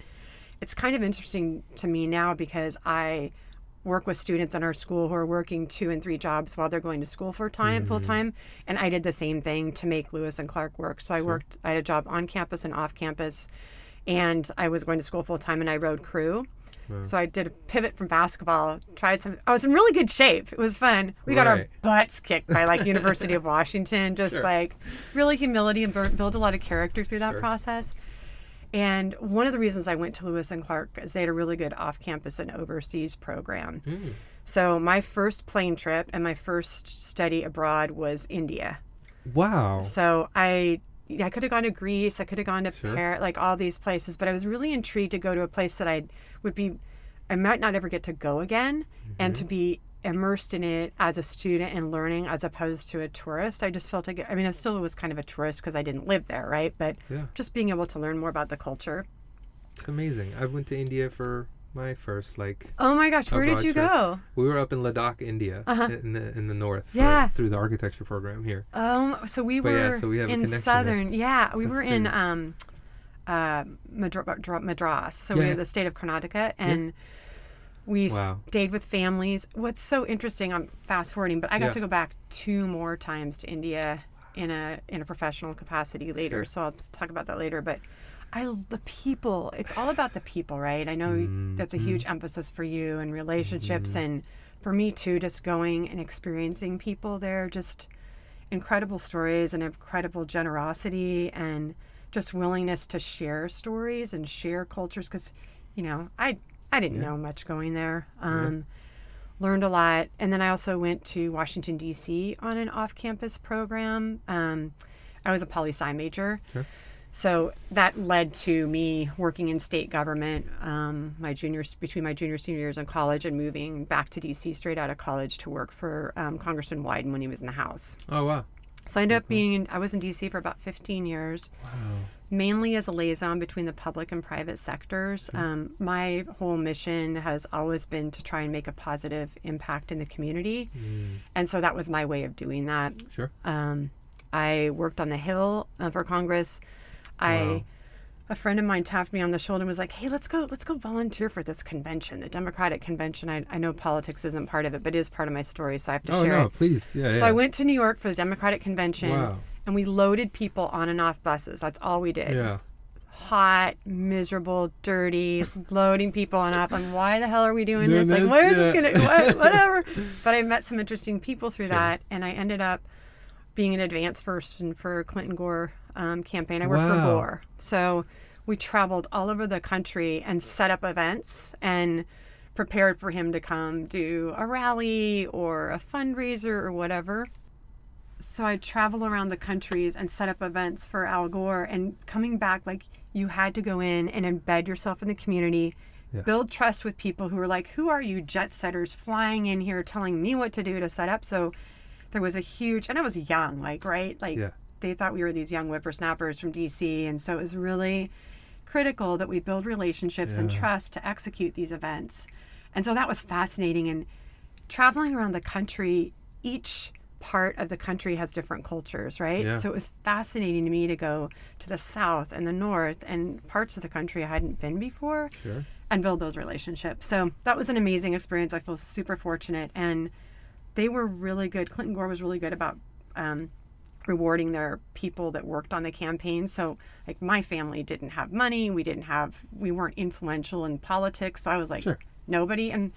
it's kind of interesting to me now because I work with students in our school who are working 2 and 3 jobs while they're going to school full time. And I did the same thing to make Lewis and Clark work. So I had a job on campus and off campus. and I was going to school full time, and I rowed crew. So I did a pivot from basketball, I was in really good shape. It was fun. We got our butts kicked by like University of Washington, just like really humility and build a lot of character through that process. And one of the reasons I went to Lewis and Clark is they had a really good off-campus and overseas program. So my first plane trip and my first study abroad was India. Wow. So I could have gone to Greece, I could have gone to Paris, like all these places, but I was really intrigued to go to a place that I might not ever get to go again, and to be immersed in it as a student and learning as opposed to a tourist. I just felt like, I mean, I still was kind of a tourist because I didn't live there, right? But just being able to learn more about the culture. It's amazing. I went to India for my first Oh my gosh, where did you go? We were up in Ladakh, India, in the north, through the architecture program here. So we were so we have in a connection southern. there. Yeah, we That's were big. in Madras. So we were the state of Karnataka, and we stayed with families. What's so interesting, I'm fast forwarding, but I got to go back 2 more times to India in a professional capacity later. So I'll talk about that later. But the people, it's all about the people, right? I know that's a huge emphasis for you and relationships, and for me too, just going and experiencing people there, just incredible stories and incredible generosity and just willingness to share stories and share cultures, because, you know, I didn't know much going there. Learned a lot. And then I also went to Washington, D.C. on an off-campus program. I was a poli-sci major. So that led to me working in state government between my junior senior years in college, and moving back to D.C. straight out of college to work for Congressman Wyden when he was in the House. Oh, wow. So I ended up I was in D.C. for about 15 years. Wow. Mainly as a liaison between the public and private sectors. My whole mission has always been to try and make a positive impact in the community. And so that was my way of doing that. I worked on the Hill for Congress. A friend of mine tapped me on the shoulder and was like, hey, let's go volunteer for this convention, the Democratic Convention. I know politics isn't part of it, but it is part of my story, so I have to share it. Oh, no, please. So I went to New York for the Democratic Convention, and we loaded people on and off buses. That's all we did. Hot, miserable, dirty, loading people on and off. And why the hell are we doing this? Like, where is this going to, whatever. But I met some interesting people through that, and I ended up being an advance person for Clinton Gore campaign. I worked for Gore. So we traveled all over the country and set up events and prepared for him to come do a rally or a fundraiser or whatever. So I'd travel around the countries and set up events for Al Gore, and coming back, like, you had to go in and embed yourself in the community, build trust with people who were like, who are you jet setters flying in here telling me what to do to set up? So there was a huge, and I was young, they thought we were these young whippersnappers from DC. And so it was really critical that we build relationships and trust to execute these events. And so that was fascinating. And traveling around the country, each part of the country has different cultures, right? So it was fascinating to me to go to the South and the North and parts of the country I hadn't been before and build those relationships. So that was an amazing experience. I feel super fortunate. And they were really good. Clinton Gore was really good about rewarding their people that worked on the campaign. So, like, my family didn't have money. We weren't influential in politics. So I was like, nobody. And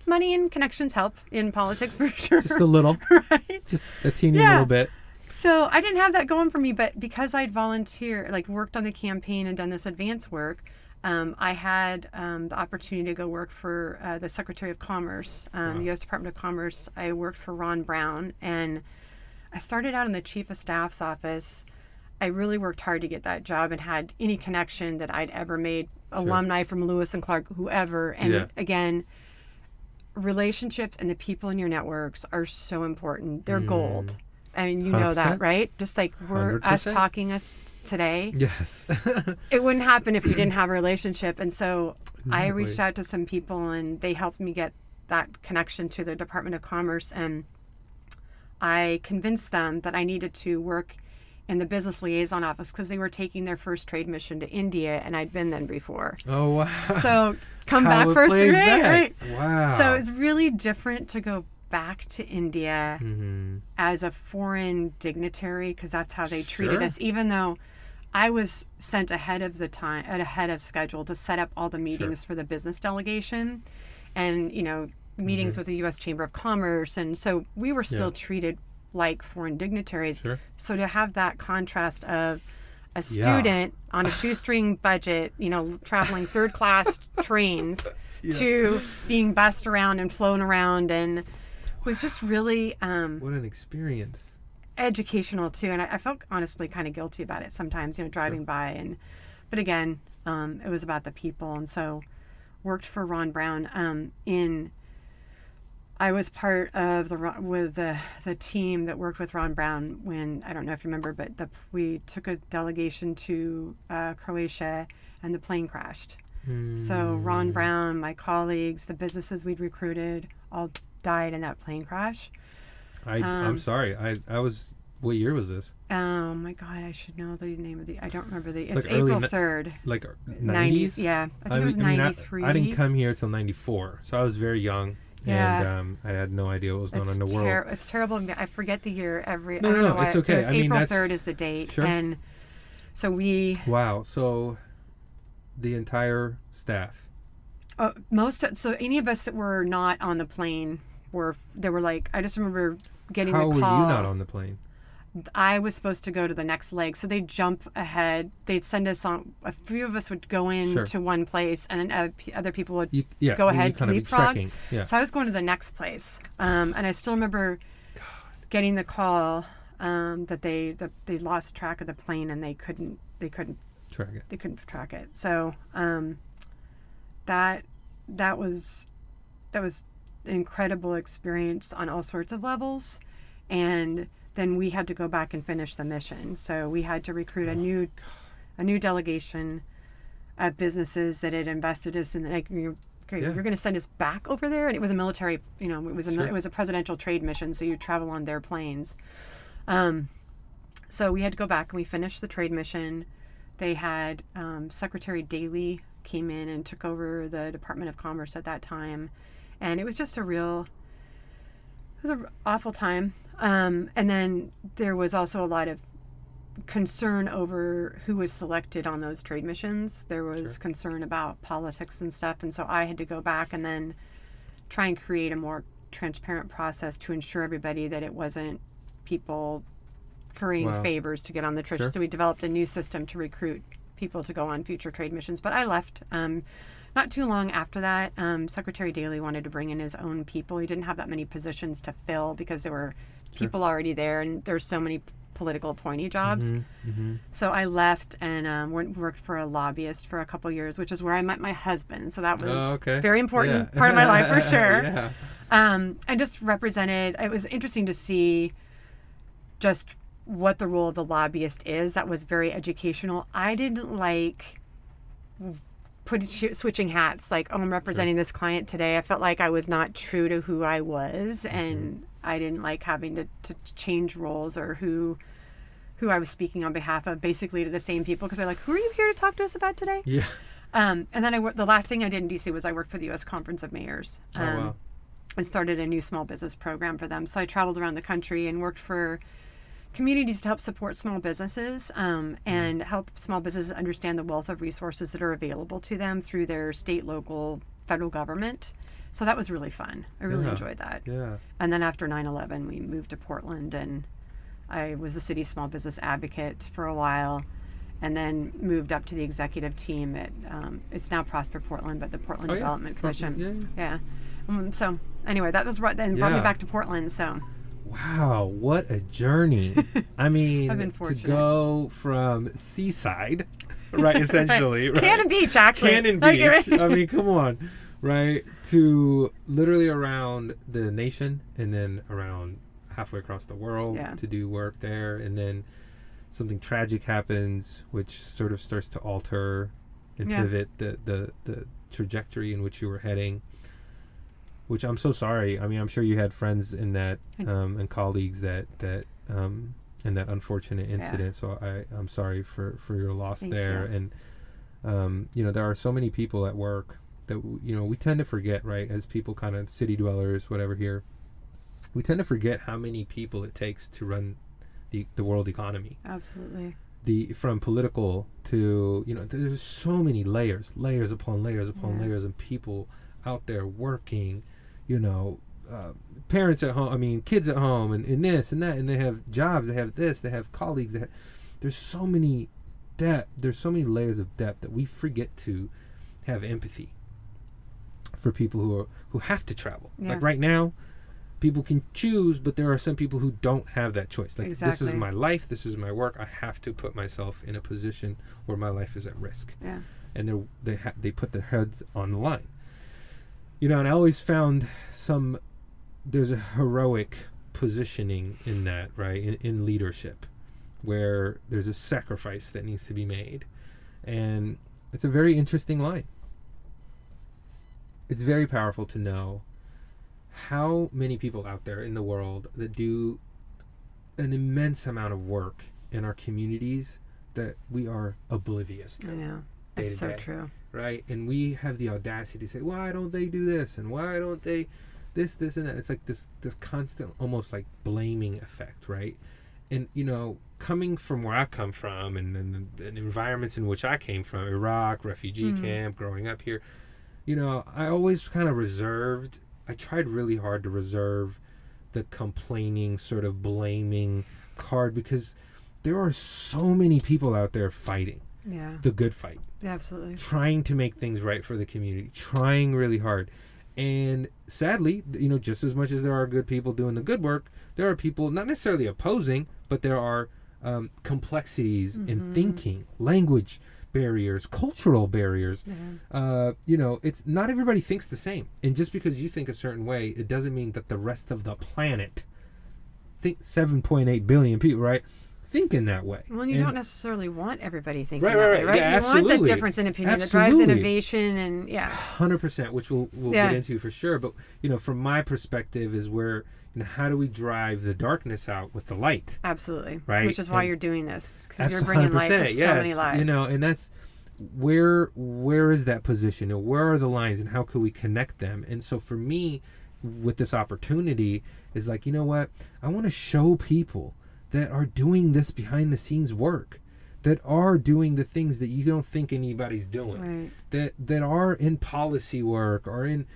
money and connections help in politics for sure. Just a little. Right? Just a teeny little bit. So I didn't have that going for me, but because I'd worked on the campaign and done this advance work, I had the opportunity to go work for the Secretary of Commerce, the U.S. Department of Commerce. I worked for Ron Brown, and I started out in the Chief of Staff's office. I really worked hard to get that job and had any connection that I'd ever made, alumni from Lewis and Clark, whoever. And again, relationships and the people in your networks are so important. They're gold. I mean, you know 100%. That, right? Just like we're 100%. us talking today. Yes. It wouldn't happen if we didn't have a relationship. And so I Exactly. reached out to some people, and they helped me get that connection to the Department of Commerce. And I convinced them that I needed to work in the business liaison office because they were taking their first trade mission to India, and I'd been there before. Oh, wow. So come How back it first, plays back. right? Wow. So it's really different to go back to India Mm-hmm. as a foreign dignitary, because that's how they treated Sure. us, even though I was sent ahead of schedule to set up all the meetings for the business delegation, and meetings with the U.S. Chamber of Commerce, and so we were still treated like foreign dignitaries. Sure. So to have that contrast of a student on a shoestring budget, traveling third class trains to being bussed around and flown around, and was just really what an experience. Educational too. And I felt honestly kind of guilty about it sometimes, driving by, but again, it was about the people. And so worked for Ron Brown I was part of the team that worked with Ron Brown when, I don't know if you remember, but we took a delegation to Croatia and the plane crashed. So Ron Brown, my colleagues, the businesses we'd recruited all died in that plane crash. I'm sorry. I was. What year was this? Oh my God, I should know the name of I don't remember it's like April 3rd. Like 90s? Yeah. I think it was 93. I didn't come here till 94, so I was very young. Yeah. And I had no idea what was going on in the world. It's terrible. I forget the year every. No, I don't know why. it's okay. It was April 3rd is the date. Sure. And so we. Wow. So the entire staff. So any of us that were not on the plane they were like, I just remember getting How the call. were you not on the plane? I was supposed to go to the next leg, so they'd jump ahead. They'd send us on. A few of us would go in to one place, and then other people would go ahead, leapfrog. Yeah. So I was going to the next place, and I still remember getting the call that they lost track of the plane and they couldn't track it. They couldn't track it. So that was an incredible experience on all sorts of levels, and then we had to go back and finish the mission. So we had to recruit a new delegation of businesses that had invested us in. You're going to send us back over there, and it was a military. It was a presidential trade mission, so you travel on their planes. So we had to go back and we finished the trade mission. They had Secretary Daley came in and took over the Department of Commerce at that time, and it was just it was an awful time. And then there was also a lot of concern over who was selected on those trade missions. There was concern about politics and stuff. And so I had to go back and then try and create a more transparent process to ensure everybody that it wasn't people currying favors to get on the trip. So we developed a new system to recruit people to go on future trade missions. But I left. Not too long after that, Secretary Daley wanted to bring in his own people. He didn't have that many positions to fill because there were people already there, and there's so many political appointee jobs. So I left and worked for a lobbyist for a couple years, which is where I met my husband. So that was very important part of my life for sure. And just represented. It was interesting to see just what the role of the lobbyist is. That was very educational. I didn't like switching hats, like, I'm representing this client today. I felt like I was not true to who I was, and I didn't like having to change roles or who I was speaking on behalf of, basically to the same people, because they're like, who are you here to talk to us about today? And then the last thing I did in DC was I worked for the U.S. Conference of Mayors and started a new small business program for them. So I traveled around the country and worked for communities to help support small businesses and help small businesses understand the wealth of resources that are available to them through their state, local, federal government. So that was really fun. I really enjoyed that. And then after 9/11, we moved to Portland, and I was the city's small business advocate for a while, and then moved up to the executive team at it's now Prosper Portland, but the Portland Development Commission. So anyway, that was right then brought me back to Portland. So. Wow, what a journey. I mean, I've been fortunate. To go from seaside, right, essentially. Right? Cannon Beach, actually. Cannon Beach. I mean, come on. Right, to literally around the nation and then around halfway across the world to do work there. And then something tragic happens, which sort of starts to alter and pivot the trajectory in which you were heading. Which I'm so sorry. I mean, I'm sure you had friends in that and colleagues that in that unfortunate incident. So I'm sorry for your loss there. And there are so many people at work that we tend to forget, right? As people, kind of city dwellers, whatever here, we tend to forget how many people it takes to run the world economy. Absolutely. from political to, there's so many layers upon layers upon layers, and people out there working, parents at home, kids at home, and this and that, and they have jobs, they have this, they have colleagues, there's so many layers of depth that we forget to have empathy for people who have to travel. Like right now, people can choose, but there are some people who don't have that choice. Like, exactly. This is my life, this is my work, I have to put myself in a position where my life is at risk. Yeah. And they put their heads on the line. And I always found there's a heroic positioning in that, right? In leadership, where there's a sacrifice that needs to be made. And it's a very interesting line. It's very powerful to know how many people out there in the world that do an immense amount of work in our communities that we are oblivious to. I know. That's so true. Right? And we have the audacity to say, why don't they do this? And why don't they this, and that? It's like this constant, almost like blaming effect, right? And, coming from where I come from and the environments in which I came from, Iraq, refugee camp, growing up here, I always kind of I tried really hard to reserve the complaining, sort of blaming card, because there are so many people out there fighting the good fight. Absolutely. Trying to make things right for the community, trying really hard. And sadly, just as much as there are good people doing the good work, there are people not necessarily opposing, but there are complexities in thinking, language barriers, cultural barriers. It's not everybody thinks the same. And just because you think a certain way, it doesn't mean that the rest of the planet, think 7.8 billion people, right, think in that way. Well, you don't necessarily want everybody thinking that right, way, right? Yeah, you want the difference in opinion that drives innovation, and 100%, which we'll get into for sure. But from my perspective is where, how do we drive the darkness out with the light? Absolutely. Right. Which is why you're doing this, because you're bringing light to so many lives. And that's where is that position, and where are the lines, and how can we connect them? And so for me, with this opportunity, is like, what? I want to show people that are doing this behind the scenes work, that are doing the things that you don't think anybody's doing, right, that are in policy work, or in,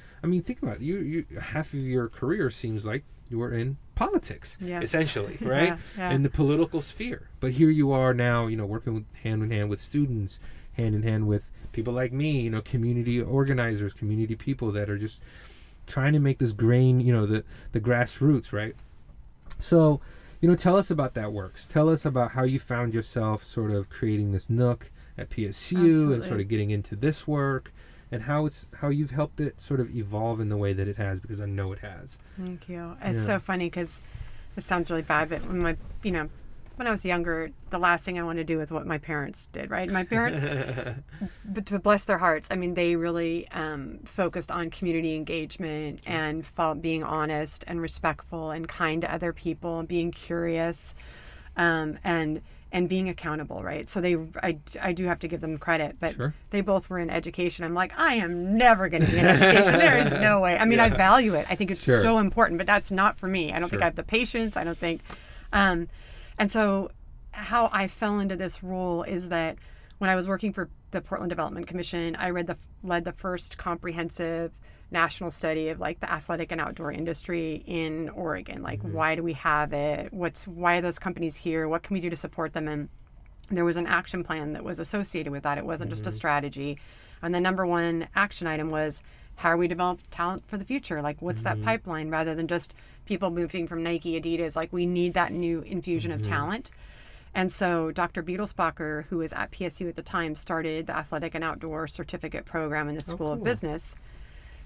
think about it, you half of your career seems like you were in politics, essentially, right? In the political sphere. But here you are now, working hand in hand with students, hand in hand with people like me, community organizers, community people that are just trying to make this grain, the grassroots, right? So, tell us about that works. Tell us about how you found yourself sort of creating this nook at PSU. Absolutely. And sort of getting into this work, and how you've helped it sort of evolve in the way that it has, because I know it has. Thank you. It's so funny, because this sounds really bad, but when I was younger, the last thing I wanted to do is what my parents did, right? My parents, but to bless their hearts, they really focused on community engagement and being honest and respectful and kind to other people, and being curious, and being accountable, right? So I do have to give them credit, but they both were in education. I'm like, I am never going to be in education. There is no way. I value it. I think it's so important, but that's not for me. I don't think I have the patience. I don't think... And so how I fell into this role is that when I was working for the Portland Development Commission, I led the first comprehensive national study of like the athletic and outdoor industry in Oregon. Like, why do we have it? Why are those companies here? What can we do to support them? And there was an action plan that was associated with that. It wasn't just a strategy. And the number one action item was, how are we develop talent for the future? Like, what's that pipeline, rather than just people moving from Nike, Adidas? Like, we need that new infusion of talent. And so Dr. Beetlesbacher, who was at PSU at the time, started the Athletic and Outdoor Certificate Program in the School of Business.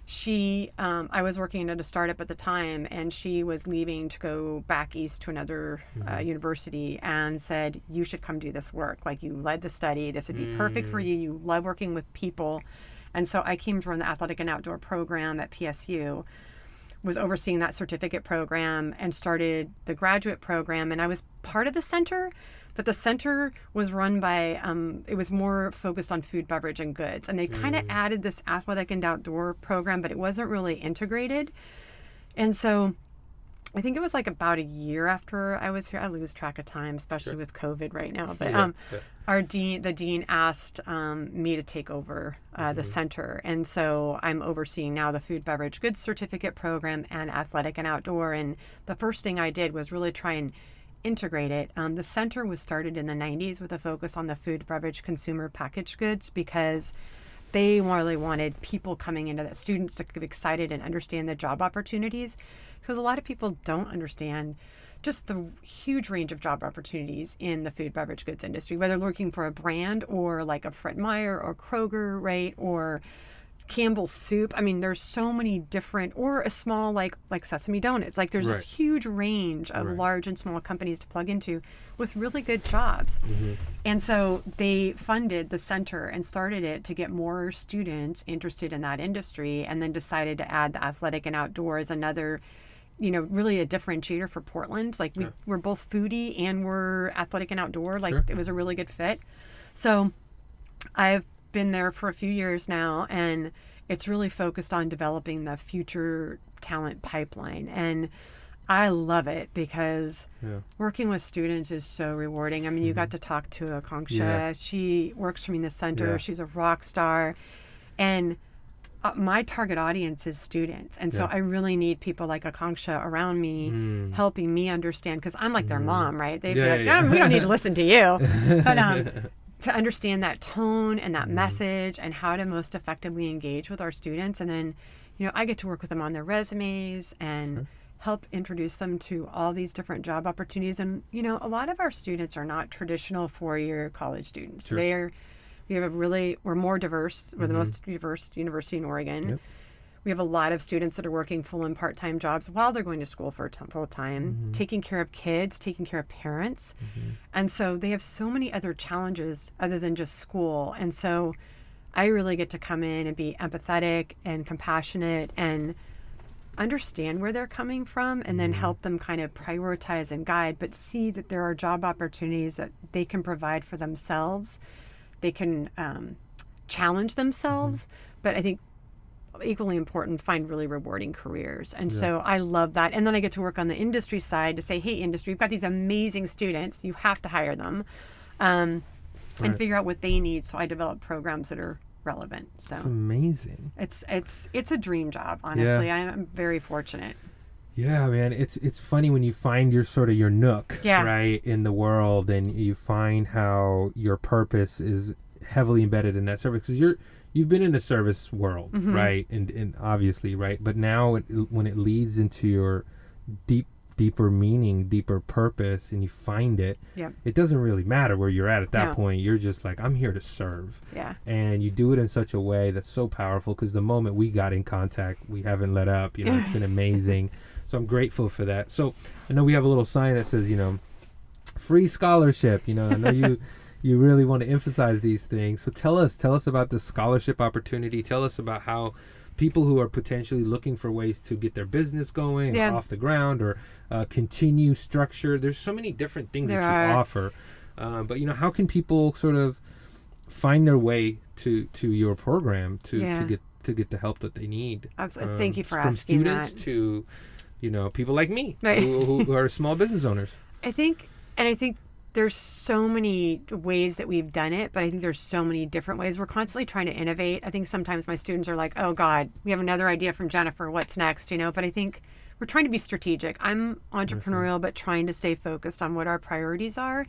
She, I was working at a startup at the time, and she was leaving to go back east to another university, and said, you should come do this work. Like, you led the study. This would be perfect for you. You love working with people. And so I came from the Athletic and Outdoor Program at PSU, was overseeing that certificate program, and started the graduate program. And I was part of the center, but the center was run by, it was more focused on food, beverage, and goods. And they kind of added this athletic and outdoor program, but it wasn't really integrated. And so I think it was like about a year after I was here. I lose track of time, especially with COVID right now. But the dean asked me to take over the center, and so I'm overseeing now the food, beverage, goods certificate program and athletic and outdoor. And the first thing I did was really try and integrate it. The center was started in the 90s with a focus on the food, beverage, consumer packaged goods because they really wanted people coming into that, students to get excited and understand the job opportunities, because a lot of people don't understand just the huge range of job opportunities in the food, beverage, goods industry, whether looking for a brand or like a Fred Meyer or Kroger, right? Or Campbell's Soup. I mean, there's so many different, or a small like Sesame Donuts. Like there's this huge range of large and small companies to plug into with really good jobs. And so they funded the center and started it to get more students interested in that industry, and then decided to add the athletic and outdoor as another, really a differentiator for Portland. Like we're both foodie and we're athletic and outdoor. Like it was a really good fit. So I've been there for a few years now, and it's really focused on developing the future talent pipeline. And I love it because working with students is so rewarding. I mean, you got to talk to Aakanksha. Yeah. She works for me in the center. Yeah. She's a rock star. And my target audience is students. And so I really need people like Aakanksha around me, helping me understand, because I'm like their mom, right? They'd be like, we don't need to listen to you. But to understand that tone and that message and how to most effectively engage with our students. And then, I get to work with them on their resumes and help introduce them to all these different job opportunities. And, a lot of our students are not traditional four-year college students. Sure. We're more diverse. We're the most diverse university in Oregon. Yep. We have a lot of students that are working full and part-time jobs while they're going to school for full-time, taking care of kids, taking care of parents. And so they have so many other challenges other than just school. And so I really get to come in and be empathetic and compassionate and understand where they're coming from, and then help them kind of prioritize and guide, but see that there are job opportunities that they can provide for themselves. They can challenge themselves, but I think equally important, find really rewarding careers. And so I love that. And then I get to work on the industry side to say, hey, industry, we've got these amazing students. You have to hire them and figure out what they need. So I develop programs that are relevant. So it's amazing. It's a dream job, honestly. Yeah. I'm very fortunate. Yeah, man. It's funny when you find your nook, right, in the world, and you find how your purpose is heavily embedded in that service, because you've been in the service world, right? And obviously, right? But now when it leads into your deeper meaning, deeper purpose, and you find it, it doesn't really matter where you're at that point. You're just like, I'm here to serve. Yeah. And you do it in such a way that's so powerful, because the moment we got in contact, we haven't let up. It's been amazing. So I'm grateful for that. So I know we have a little sign that says, free scholarship. I know you really want to emphasize these things. So tell us about the scholarship opportunity. Tell us about how people who are potentially looking for ways to get their business going off the ground, or continue structure. There's so many different things that you offer. But how can people sort of find their way to your program to get the help that they need? Absolutely. Thank you for asking that. From students to people like me, who are small business owners. I think there's so many ways that we've done it, but I think there's so many different ways. We're constantly trying to innovate. I think sometimes my students are like, oh God, we have another idea from Jennifer. What's next? But I think we're trying to be strategic. I'm entrepreneurial, but trying to stay focused on what our priorities are.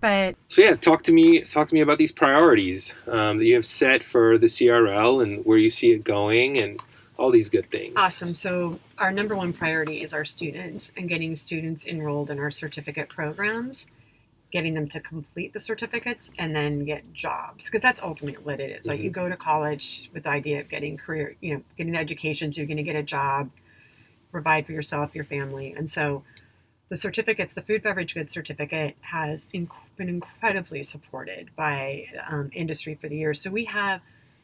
But so talk to me about these priorities that you have set for the CRL and where you see it going and all these good things. Awesome. So our number one priority is our students and getting students enrolled in our certificate programs, getting them to complete the certificates and then get jobs, because that's ultimately what it is. Right? You go to college with the idea of getting getting the education, so you're going to get a job, provide for yourself, your family. And so the certificates, the food, beverage, goods certificate has been incredibly supported by industry for the years. So we have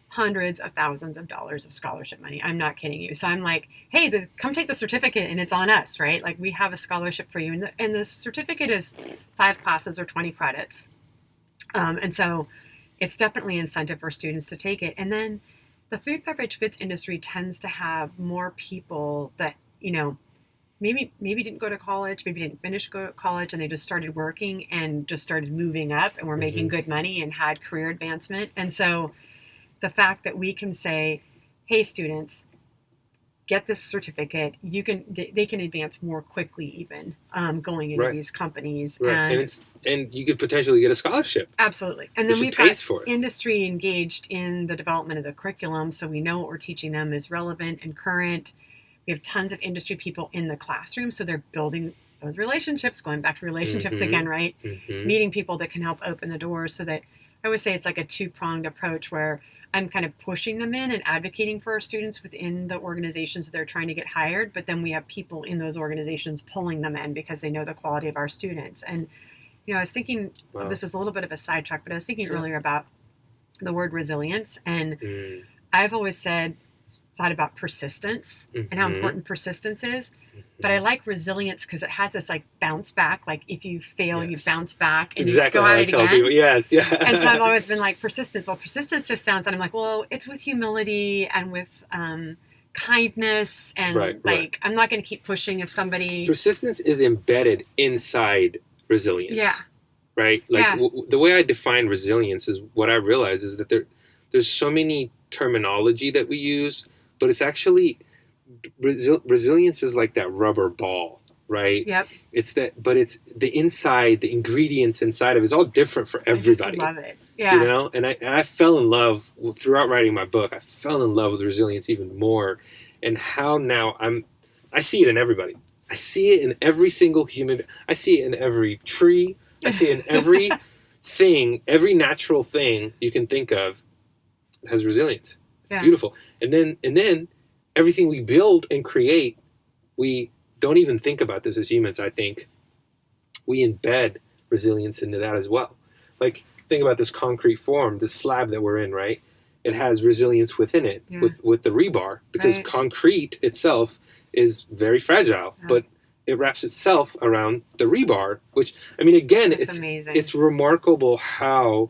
hundreds of thousands of dollars of scholarship money. I'm not kidding you. So I'm like, hey, come take the certificate and it's on us, right? Like, we have a scholarship for you. And the certificate is 5 classes or 20 credits. And so it's definitely incentive for students to take it. And then the food, beverage, goods industry tends to have more people that, maybe didn't go to college, maybe didn't finish college, and they just started working and just started moving up and were making good money and had career advancement. And so the fact that we can say, hey, students, get this certificate, they can advance more quickly even going into these companies. Right. And you could potentially get a scholarship. Absolutely. And then we've got industry engaged in the development of the curriculum, so we know what we're teaching them is relevant and current. We have tons of industry people in the classroom, so they're building those relationships, going back to relationships again, right? Meeting people that can help open the doors, so that I always say it's like a two-pronged approach where I'm kind of pushing them in and advocating for our students within the organizations that they're trying to get hired, but then we have people in those organizations pulling them in because they know the quality of our students. And, I was thinking, this is a little bit of a sidetrack, but I was thinking earlier about the word resilience, and I've always thought about persistence and how important persistence is. But I like resilience because it has this like bounce back. Like if you fail, you bounce back and you go at it again. People. Yes, yeah. And so I've always been like persistence. Well, persistence just sounds, and I'm like, well, it's with humility and with kindness, and I'm not going to keep pushing if somebody. Persistence is embedded inside resilience. Yeah. Right. Like the way I define resilience is what I realize is that there's so many terminology that we use, but it's actually. Resilience is like that rubber ball, right? Yep. It's that, but it's the inside, the ingredients inside of it is all different for everybody. I just love it. Yeah. And I fell in love throughout writing my book. I fell in love with resilience even more, and how now I see it in everybody. I see it in every single human. I see it in every tree. I see it in every thing, every natural thing you can think of has resilience. It's beautiful. And then everything we build and create, we don't even think about this as humans, I think. We embed resilience into that as well. Like, think about this concrete form, this slab that we're in, right? It has resilience within it, with the rebar, because concrete itself is very fragile, but it wraps itself around the rebar, which, I mean, again, it's amazing. It's remarkable how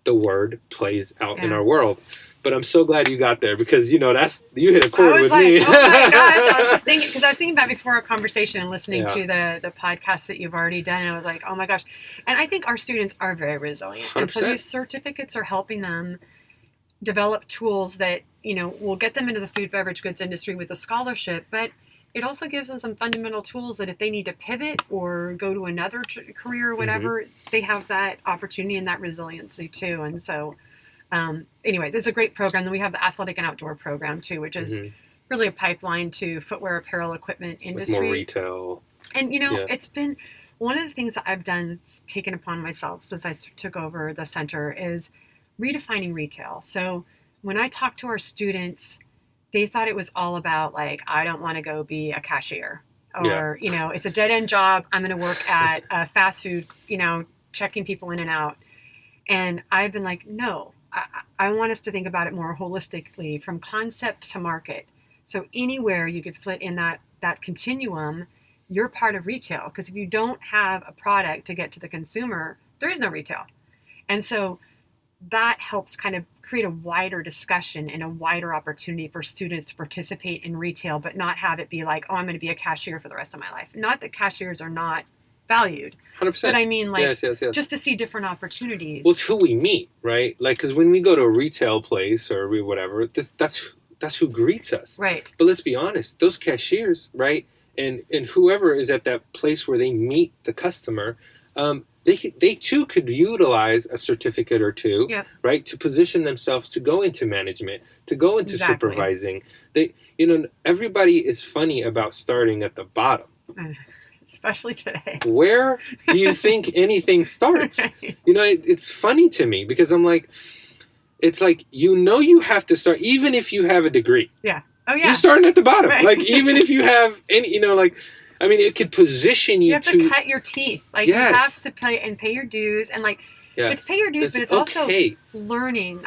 the word plays out in our world. But I'm so glad you got there because, you hit a chord with me. Oh my gosh, I was just thinking, because I was thinking about before our conversation and listening to the podcast that you've already done, and I was like, oh my gosh. And I think our students are very resilient. 100%. And so these certificates are helping them develop tools that, will get them into the food, beverage, goods industry with a scholarship, but it also gives them some fundamental tools that if they need to pivot or go to another career or whatever, they have that opportunity and that resiliency too. And so... anyway, there's a great program. Then we have the athletic and outdoor program too, which is really a pipeline to footwear, apparel, equipment industry. With more retail. And it's been one of the things that I've done, taken upon myself since I took over the center, is redefining retail. So when I talk to our students, they thought it was all about like, I don't want to go be a cashier, or it's a dead end job. I'm going to work at a fast food, checking people in and out. And I've been like, no. I want us to think about it more holistically, from concept to market. So anywhere you could fit in that continuum, you're part of retail. Because if you don't have a product to get to the consumer, there is no retail. And so that helps kind of create a wider discussion and a wider opportunity for students to participate in retail, but not have it be like, oh, I'm going to be a cashier for the rest of my life. Not that cashiers are not valued. 100%. But I mean, like, yes. just to see different opportunities. Well, it's who we meet, right? Like, because when we go to a retail place or whatever, that's who greets us. Right. But let's be honest, those cashiers, right? And whoever is at that place where they meet the customer, they too could utilize a certificate or two, right? To position themselves to go into management, to go into supervising. Everybody is funny about starting at the bottom. Especially today. Where do you think anything starts? Right. It's funny to me because I'm like, it's like, you have to start, even if you have a degree. Yeah. Oh, yeah. You're starting at the bottom. Right. Like, even if you have any, it could position you to... You have to cut your teeth. Like, you have to pay your dues. And, like, it's pay your dues, but it's also learning.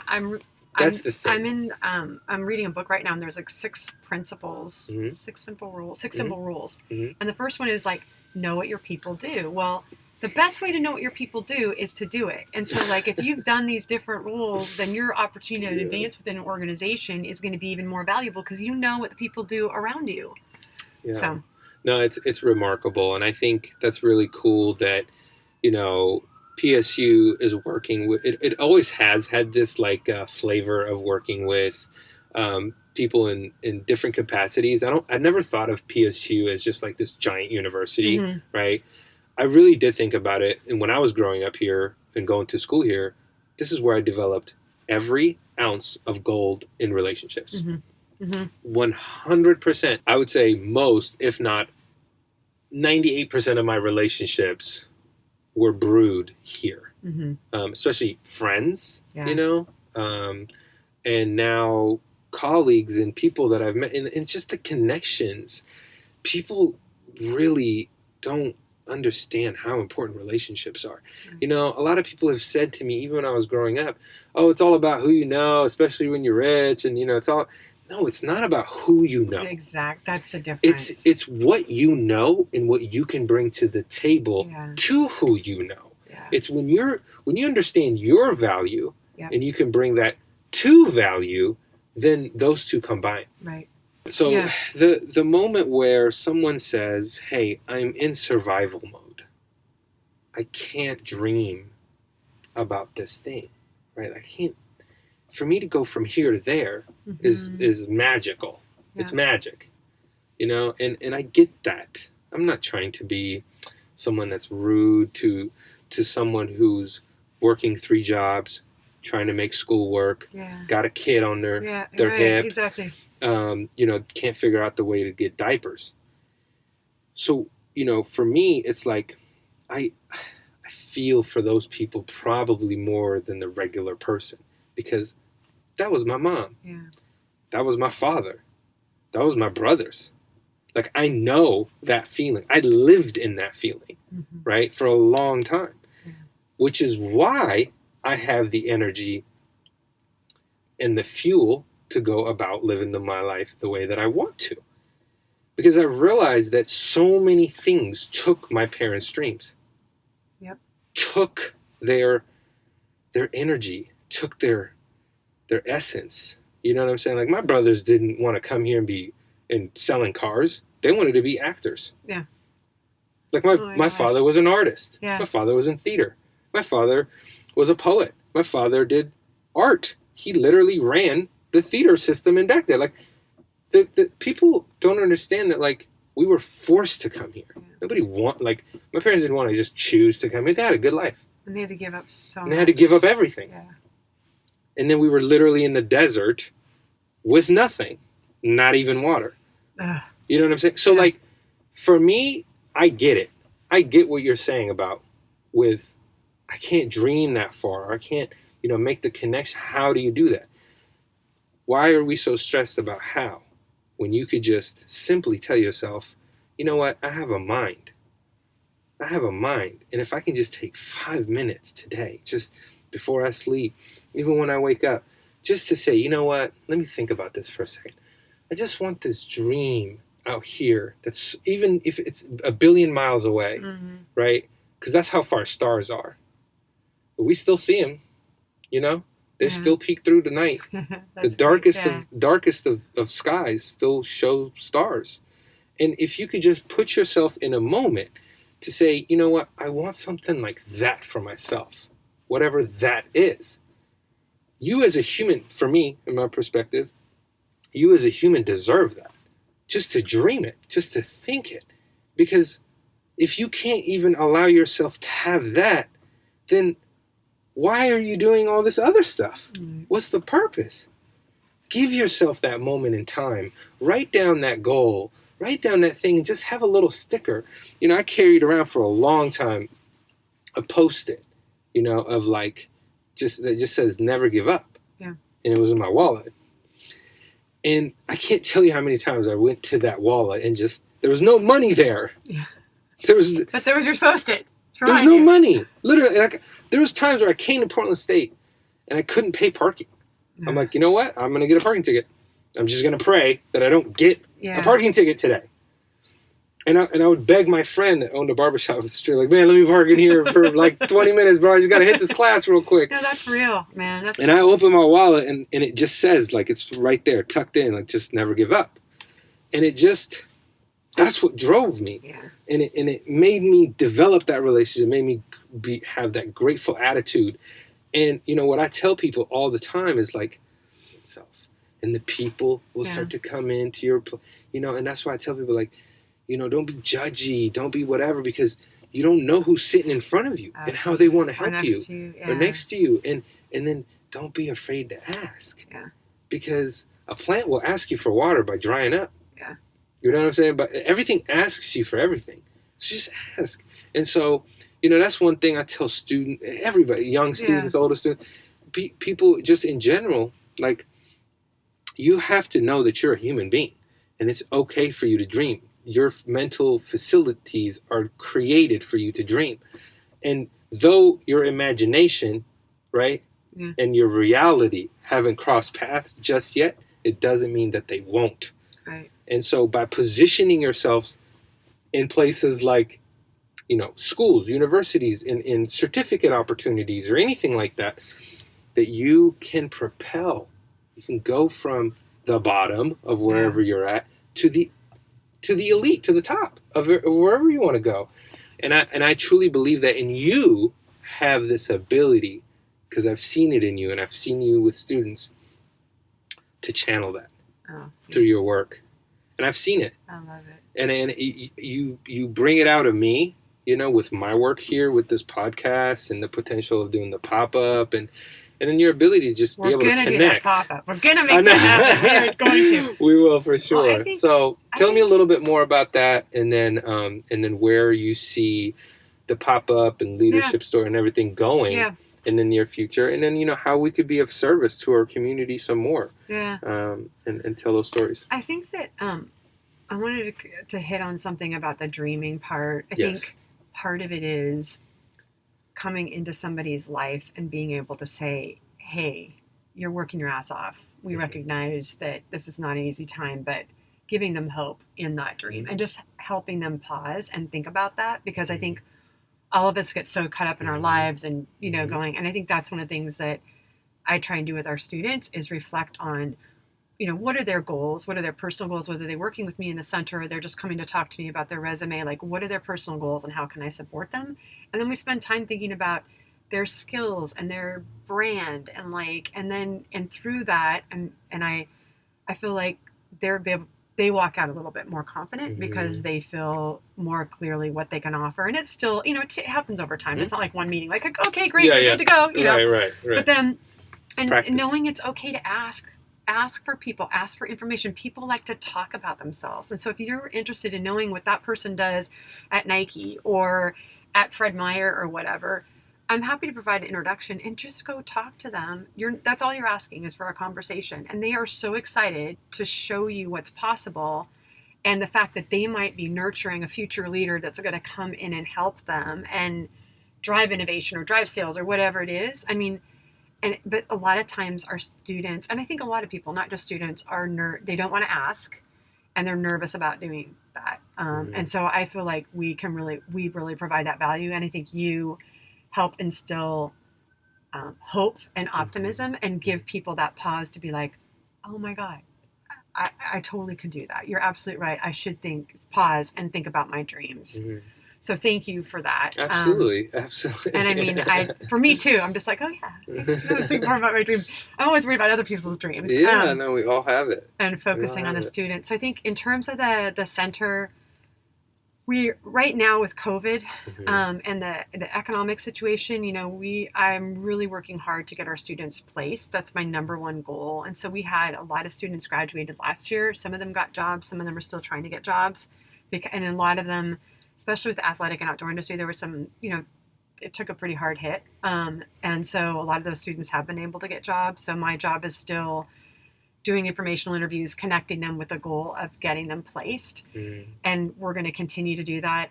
That's the thing. I'm reading a book right now, and there's like 6 principles, 6 simple rules. And the first one is like, know what your people do. Well, the best way to know what your people do is to do it. And so like, if you've done these different rules, then your opportunity to advance within an organization is going to be even more valuable because you know what the people do around you. Yeah. So No, it's remarkable, and I think that's really cool that, you know, PSU is working with it. It always has had this like flavor of working with people in different capacities. I never thought of PSU as just like this giant university, Mhm. right? I really did think about it, and when I was growing up here and going to school here, this is where I developed every ounce of gold in relationships. Mhm. Mhm. 100%. I would say most, if not 98% of my relationships were brewed here, Mhm. Especially friends, Yeah. you know, and now colleagues and people that I've met, and just the connections. People really don't understand how important relationships are. Right. You know, a lot of people have said to me, even when I was growing up, oh, it's all about who you know, especially when you're rich, and, you know, it's all. No, it's not about who you know. Exact. That's the difference. It's what you know and what you can bring to the table Yeah. to who you know. Yeah. It's when you understand your value, Yep. and you can bring that to value, then those two combine. Right. So Yeah. the moment where someone says, "Hey, I'm in survival mode. I can't dream about this thing." Right? I can't. For me to go from here to there Mhm. is magical. It's Yeah. magic. You know, and I get that. I'm not trying to be someone that's rude to someone who's working 3 jobs, trying to make school work, Yeah. got a kid on their Yeah. their Right. hip, Exactly. you know, can't figure out the way to get diapers. So, you know, for me, it's like I feel for those people probably more than the regular person, because that was my mom, Yeah. that was my father, that was my brothers. Like, I know that feeling. I lived in that feeling, Mhm. right, for a long time, Yeah. which is why I have the energy and the fuel to go about living my life the way that I want to. Because I realized that so many things took my parents' dreams. Yep. Took their energy, took their essence. You know what I'm saying? Like, my brothers didn't want to come here and be selling cars. They wanted to be actors. Yeah. Like, Oh my my gosh. father was an artist. Yeah. My father was in theater. My father was a poet. My father did art. He literally ran the theater system in back there. Like, the people don't understand that, like, we were forced to come here. Yeah. Nobody like, my parents didn't want to just choose to come here. They had a good life. And they had to give up so And much. they had to give up everything. Yeah. And then we were literally in the desert with nothing, not even water. Ugh. You know what I'm saying? So, Yeah. like, for me, I get it. I get what you're saying about with, I can't dream that far. I can't, you know, make the connection. How do you do that? Why are we so stressed about how, when you could just simply tell yourself, you know what? I have a mind. I have a mind. And if I can just take 5 minutes today, just before I sleep, even when I wake up, just to say, you know what? Let me think about this for a second. I just want this dream out here that's, even if it's a billion miles away, Mhm. right? Because that's how far stars are. But we still see them, you know? They Yeah. still peek through the night. The That's darkest great. Yeah. of skies still show stars. And if you could just put yourself in a moment to say, you know what, I want something like that for myself, whatever that is. You as a human, for me, in my perspective, you as a human deserve that. Just to dream it, just to think it. Because if you can't even allow yourself to have that, then why are you doing all this other stuff? Mhm. What's the purpose? Give yourself that moment in time. Write down that goal. Write down that thing and just have a little sticker. You know, I carried around for a long time a post-it, you know, of like, that just says never give up. Yeah. And it was in my wallet. And I can't tell you how many times I went to that wallet and just, there was no money there. Yeah. There was But there was your post-it. There was no money. Literally, like, there was times where I came to Portland State and I couldn't pay parking. I'm like, you know what? I'm going to get a parking ticket. I'm just going to pray that I don't get a parking ticket today. And I would beg my friend that owned a barbershop on the street, like, man, let me park in here for like 20 minutes, bro. I just got to hit this class real quick. No, that's real, man. That's And I open my wallet and it just says, like, it's right there, tucked in, like, just never give up. And it just, that's what drove me. Yeah. And it made me develop that relationship. It made me have that grateful attitude. And, you know, what I tell people all the time is like, itself. And the people will start to come into your, you know, and that's why I tell people, like, you know, don't be judgy, don't be whatever, because you don't know who's sitting in front of you and how they want to help you, or next to you. And then don't be afraid to ask. Yeah. Because a plant will ask you for water by drying up. Yeah. You know what I'm saying? But everything asks you for everything. So just ask. And so, you know, that's one thing I tell everybody, young students, older students, people just in general, like, you have to know that you're a human being and it's okay for you to dream. Your mental facilities are created for you to dream. And though your imagination, right, and your reality haven't crossed paths just yet, it doesn't mean that they won't. Right. And so by positioning yourselves in places like, you know, schools, universities, in certificate opportunities or anything like that, that you can propel. You can go from the bottom of wherever you're at to the elite, to the top of wherever you want to go. And I truly believe that in you have this ability, because I've seen it in you and I've seen you with students, to channel that through your work. And I've seen it. I love it. And you bring it out of me, you know, with my work here, with this podcast and the potential of doing the pop-up and then your ability to just be able to connect. We're going to do that pop-up. We're going to make that happen. We're going to. We will, for sure. Well, so tell me a little bit more about that, and then where you see the pop-up and leadership store and everything going in the near future, and then, you know, how we could be of service to our community some more. Yeah. And tell those stories. I think that I wanted to hit on something about the dreaming part. I think part of it is coming into somebody's life and being able to say, hey, you're working your ass off. We recognize that this is not an easy time, but giving them hope in that dream and just helping them pause and think about that, because I think all of us get so caught up in our lives and, you know, going, and I think that's one of the things that I try and do with our students is reflect on, you know, what are their goals? What are their personal goals? Whether they're working with me in the center or they're just coming to talk to me about their resume, like, what are their personal goals and how can I support them? And then we spend time thinking about their skills and their brand and like, and through that, and I feel like they walk out a little bit more confident because they feel more clearly what they can offer. And it's still, you know, it happens over time. It's not like one meeting, like, okay, great, you're good to go, you know? Right. But then, and Practice. knowing it's okay to ask for people, ask for information. People like to talk about themselves. And so if you're interested in knowing what that person does at Nike or at Fred Meyer or whatever, I'm happy to provide an introduction and just go talk to them. That's all you're asking is for a conversation. And they are so excited to show you what's possible. And the fact that they might be nurturing a future leader that's going to come in and help them and drive innovation or drive sales or whatever it is. I mean, but a lot of times our students, and I think a lot of people, not just students, they don't want to ask, and they're nervous about doing that. And so I feel like we really provide that value. And I think you help instill hope and optimism and give people that pause to be like, oh my God, I totally could do that. You're absolutely right. I should pause and think about my dreams. So thank you for that. Absolutely. And I mean, for me too, I'm just like, oh yeah, I gotta think more about my dreams. I'm always worried about other people's dreams. Yeah, no, we all have it. And focusing on the student. So I think in terms of the center, we right now with COVID and the economic situation, you know, I'm really working hard to get our students placed. That's my number one goal. And so we had a lot of students graduated last year. Some of them got jobs. Some of them are still trying to get jobs. And a lot of them, especially with the athletic and outdoor industry, there were some, you know, it took a pretty hard hit. And so a lot of those students have been able to get jobs. So my job is still doing informational interviews, connecting them with the goal of getting them placed. And we're going to continue to do that.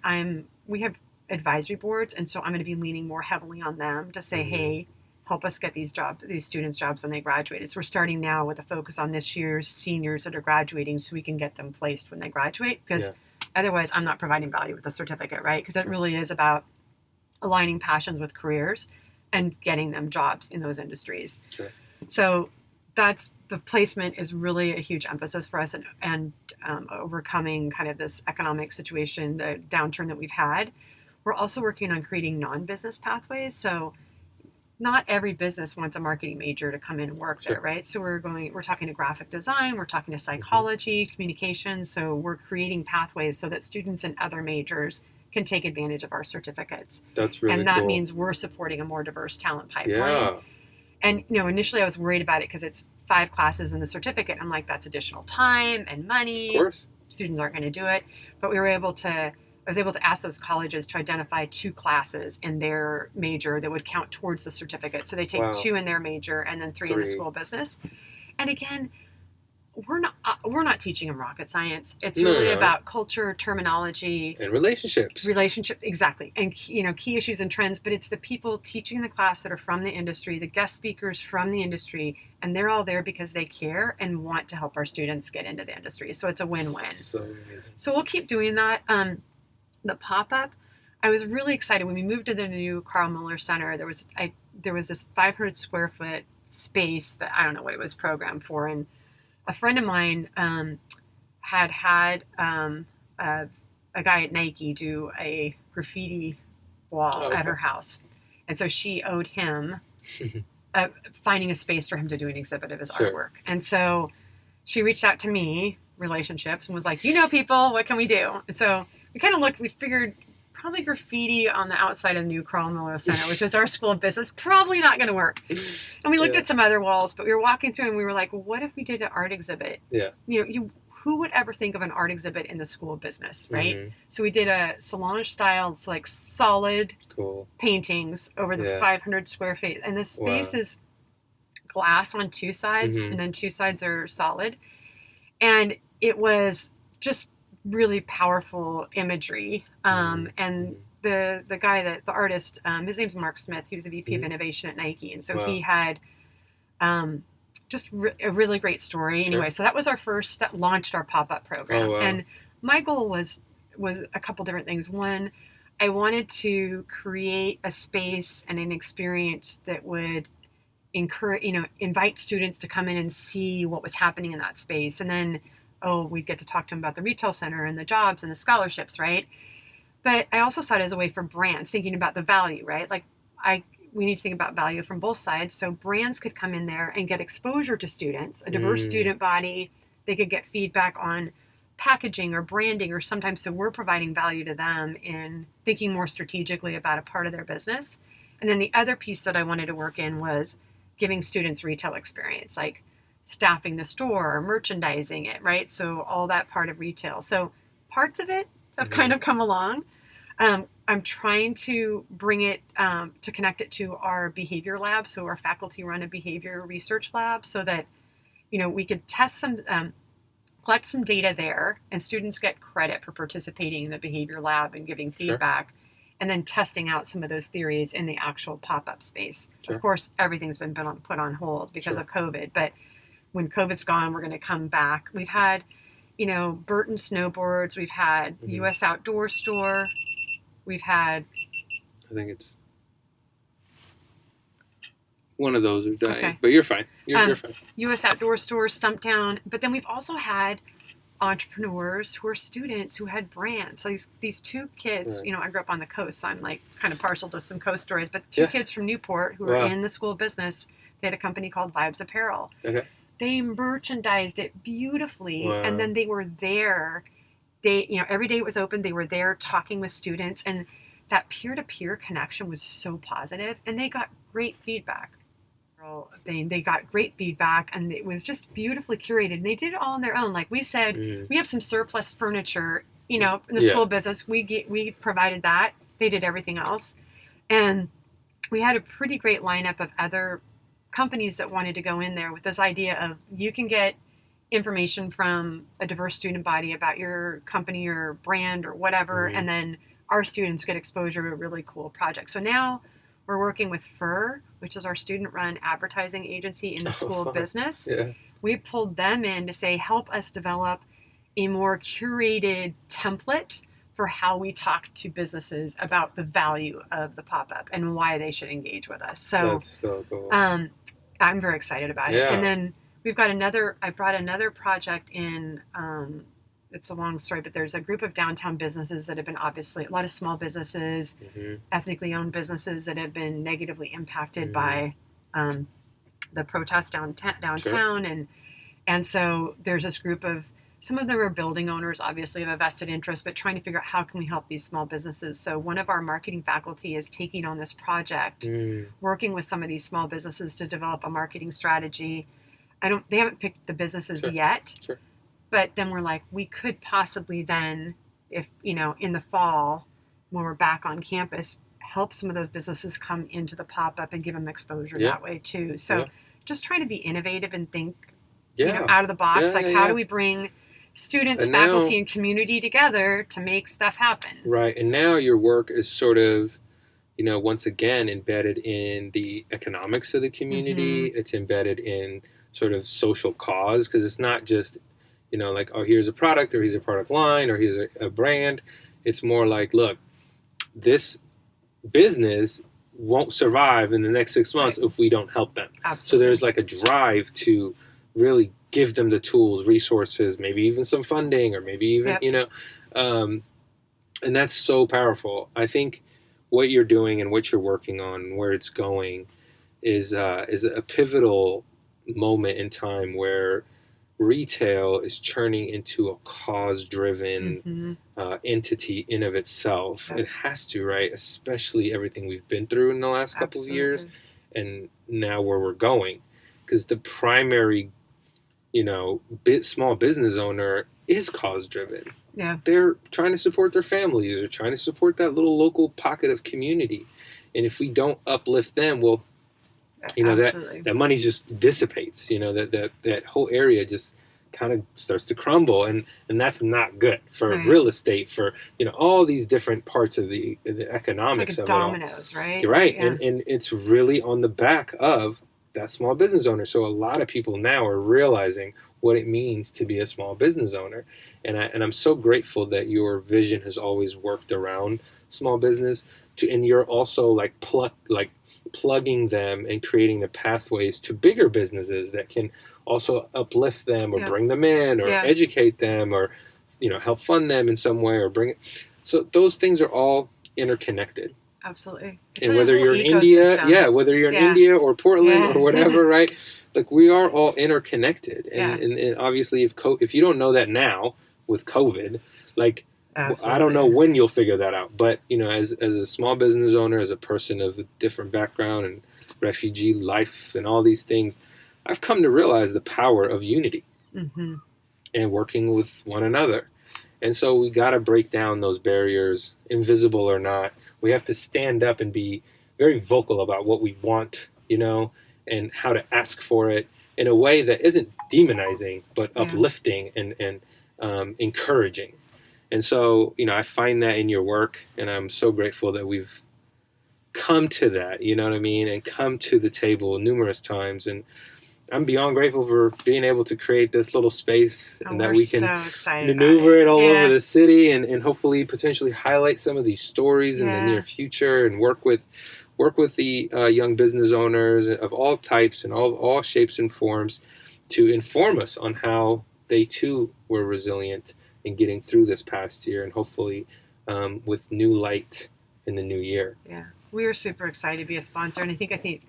We have advisory boards. And so I'm going to be leaning more heavily on them to say, hey, help us get these students jobs when they graduate. So we're starting now with a focus on this year's seniors that are graduating so we can get them placed when they graduate. Because otherwise I'm not providing value with the certificate, right? Because it really is about aligning passions with careers and getting them jobs in those industries. So that's the placement is really a huge emphasis for us, and overcoming kind of this economic situation, the downturn that we've had. We're also working on creating non-business pathways. So not every business wants a marketing major to come in and work there, right? So we're talking to graphic design, we're talking to psychology, communications. So we're creating pathways so that students in other majors can take advantage of our certificates. That's really And that cool. means we're supporting a more diverse talent pipeline. Yeah. And, initially I was worried about it because it's 5 classes in the certificate. I'm like, that's additional time and money. Of course. Students aren't going to do it. But I was able to ask those colleges to identify 2 classes in their major that would count towards the certificate. So they take 2 in their major and then 3 in the school business. And again, we're not teaching them rocket science. It's really about culture, terminology, and relationships. Exactly. And key issues and trends, but it's the people teaching the class that are from the industry, the guest speakers from the industry, and they're all there because they care and want to help our students get into the industry. So it's a win-win. So we'll keep doing that. The pop-up, I was really excited when we moved to the new Carl Miller Center. There was this 500 square foot space that I don't know what it was programmed for, and a friend of mine had a guy at Nike do a graffiti wall at her house, and so she owed him finding a space for him to do an exhibit of his artwork. And so she reached out to me, relationships, and was like, people, what can we do? And so we kind of looked, we figured probably graffiti on the outside of the new Carl Miller Center, which is our school of business, probably not going to work. And we looked at some other walls, but we were walking through and we were like, what if we did an art exhibit? Yeah. Who would ever think of an art exhibit in the school of business, right? So we did a Solange style, it's like solid paintings over the 500 square feet. And the space is glass on 2 sides, and then 2 sides are solid. And it was just really powerful imagery. And the guy, the artist, his name's Mark Smith. He was a VP of innovation at Nike. And so he had just a really great story. Anyway, so that was that launched our pop-up program. And my goal was a couple different things. One, I wanted to create a space and an experience that would encourage, invite students to come in and see what was happening in that space. And then, we'd get to talk to them about the retail center and the jobs and the scholarships, right? But I also saw it as a way for brands, thinking about the value, right? Like we need to think about value from both sides. So brands could come in there and get exposure to students, a diverse student body. They could get feedback on packaging or branding, or sometimes so we're providing value to them in thinking more strategically about a part of their business. And then the other piece that I wanted to work in was giving students retail experience, like staffing the store, merchandising it, right? So all that part of retail. So parts of it have kind of come along. I'm trying to bring it, to connect it to our behavior lab. So our faculty run a behavior research lab so that, we could test collect some data there, and students get credit for participating in the behavior lab and giving feedback, and then testing out some of those theories in the actual pop-up space. Of course, everything's been put on hold because of COVID, but when COVID's gone, we're going to come back. We've had, Burton Snowboards. We've had U.S. Outdoor Store. We've had... I think it's one of those are dying, but you're fine. You're fine. U.S. Outdoor Store, Stumptown. But then we've also had entrepreneurs who are students who had brands. So these 2 kids, I grew up on the coast, so I'm like kind of partial to some coast stories, but 2 kids from Newport who are in the school of business, they had a company called Vibes Apparel. They merchandised it beautifully, and then they were there. They, every day it was open, they were there talking with students, and that peer-to-peer connection was so positive, and they got great feedback. They got great feedback, and it was just beautifully curated. And they did it all on their own. Like we said, we have some surplus furniture, in the school business. We provided that. They did everything else, and we had a pretty great lineup of other companies that wanted to go in there with this idea of you can get information from a diverse student body about your company or brand or whatever, and then our students get exposure to a really cool project. So now we're working with FUR, which is our student-run advertising agency in the school of business. We pulled them in to say, help us develop a more curated template for how we talk to businesses about the value of the pop-up and why they should engage with us. So, that's so cool. I'm very excited about it. And then I brought another project in. It's a long story, but there's a group of downtown businesses that have been, obviously, a lot of small businesses, ethnically owned businesses that have been negatively impacted by the protests downtown. Sure. And so there's this group of, some of them are building owners, obviously, of a vested interest, but trying to figure out how can we help these small businesses. So one of our marketing faculty is taking on this project, working with some of these small businesses to develop a marketing strategy. They haven't picked the businesses yet. Sure. But then we're like, we could possibly then, if, in the fall, when we're back on campus, help some of those businesses come into the pop-up and give them exposure that way too. So just trying to be innovative and think out of the box. How do we bring students, and faculty, and community together to make stuff happen? Right. And now your work is sort of, once again, embedded in the economics of the community. It's embedded in sort of social cause, because it's not just, like, oh, here's a product, or here's a product line, or here's a brand. It's more like, look, this business won't survive in the next 6 months if we don't help them. Absolutely. So there's like a drive to really give them the tools, resources, maybe even some funding, or maybe even, and that's so powerful. I think what you're doing and what you're working on, where it's going, is a pivotal moment in time where retail is turning into a cause-driven entity in of itself. It has to, right? Especially everything we've been through in the last couple of years, and now where we're going. Because the primary, small business owner is cause-driven. Yeah. They're trying to support their families. They're trying to support that little local pocket of community. And if we don't uplift them, well, that money just dissipates. That whole area just kind of starts to crumble, and that's not good for real estate, for all these different parts of the economics. It's like dominoes, right? You're right. Yeah. And it's really on the back of that small business owner. So a lot of people now are realizing what it means to be a small business owner, and I'm so grateful that your vision has always worked around small business, and you're also plugging them and creating the pathways to bigger businesses that can also uplift them, or bring them in, or educate them, or help fund them in some way, or bring it. So those things are all interconnected. Absolutely. And whether you're in India, whether you're in India or Portland or whatever, right? Like, we are all interconnected, and obviously, if you don't know that now with COVID, like, I don't know when you'll figure that out. But as a small business owner, as a person of a different background and refugee life and all these things, I've come to realize the power of unity and working with one another. And so we got to break down those barriers, invisible or not. We have to stand up and be very vocal about what we want, and how to ask for it in a way that isn't demonizing, but uplifting and encouraging. And so, I find that in your work, and I'm so grateful that we've come to that, and come to the table numerous times. And I'm beyond grateful for being able to create this little space, and that we can maneuver it all over the city, and hopefully potentially highlight some of these stories in the near future, and work with the young business owners of all types and all shapes and forms to inform us on how they too were resilient in getting through this past year, and hopefully with new light in the new year. Yeah, we are super excited to be a sponsor, and I think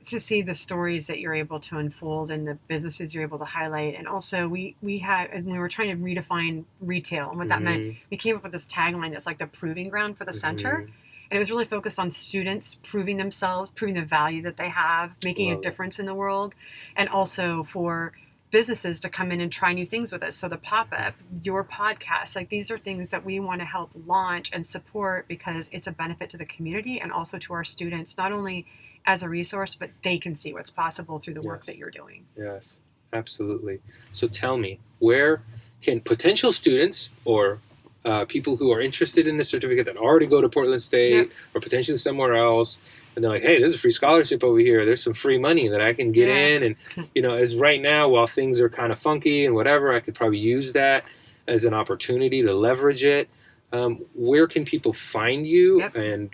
to see the stories that you're able to unfold and the businesses you're able to highlight. And also we had, and we were trying to redefine retail and what that meant, we came up with this tagline that's like the proving ground for the center. And it was really focused on students proving themselves, proving the value that they have, making a difference in the world, and also for businesses to come in and try new things with us. So the pop-up, your podcast, like, these are things that we want to help launch and support, because it's a benefit to the community and also to our students, not only as a resource, but they can see what's possible through the work that you're doing. Yes, absolutely. So tell me, where can potential students or people who are interested in the certificate that already go to Portland State or potentially somewhere else, and they're like, hey, there's a free scholarship over here, there's some free money that I can get in, and as right now, while things are kind of funky and whatever, I could probably use that as an opportunity to leverage it. Where can people find you and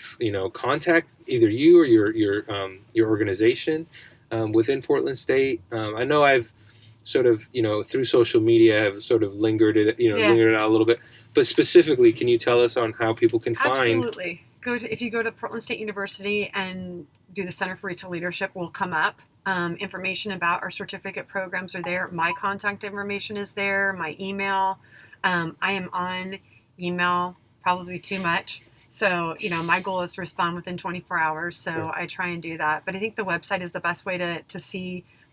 contact either you or your organization within Portland State? I know I've sort of, through social media have sort of lingered it, Yeah. lingered it out a little bit. But specifically, can you tell us on how people can find? Absolutely. If you go to Portland State University and do the Center for Retail Leadership, will come up. Information about our certificate programs are there. My contact information is there. My email. I am on email probably too much. So, my goal is to respond within 24 hours. So Sure. I try and do that. But I think the website is the best way to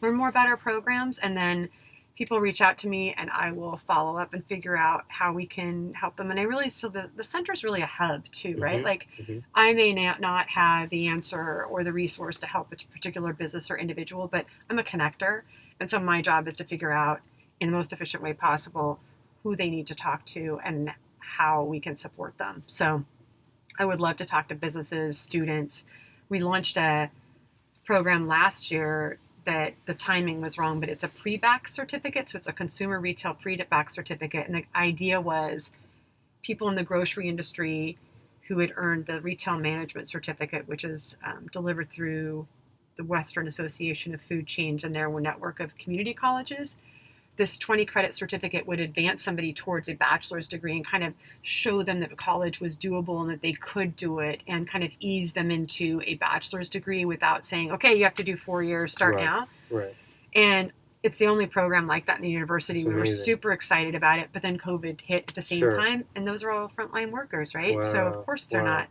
learn more about our programs. And then people reach out to me and I will follow up and figure out how we can help them. And the center is really a hub too, right? Like I may not have the answer or the resource to help a particular business or individual, but I'm a connector. And so my job is to figure out in the most efficient way possible who they need to talk to and how we can support them. So I would love to talk to businesses, students. We launched a program last year that the timing was wrong, but it's a pre-back certificate. So it's a consumer retail pre-back certificate. And the idea was people in the grocery industry who had earned the retail management certificate, which is delivered through the Western Association of Food Chains and their network of community colleges. This 20 credit certificate would advance somebody towards a bachelor's degree and kind of show them that college was doable and that they could do it, and kind of ease them into a bachelor's degree without saying, okay, you have to do 4 years, start now. Right. And it's the only program like that in the university. That's we were amazing. super excited about it, but then COVID hit at the same Sure. time, and those are all frontline workers, right? So Wow. of course they're Wow. not.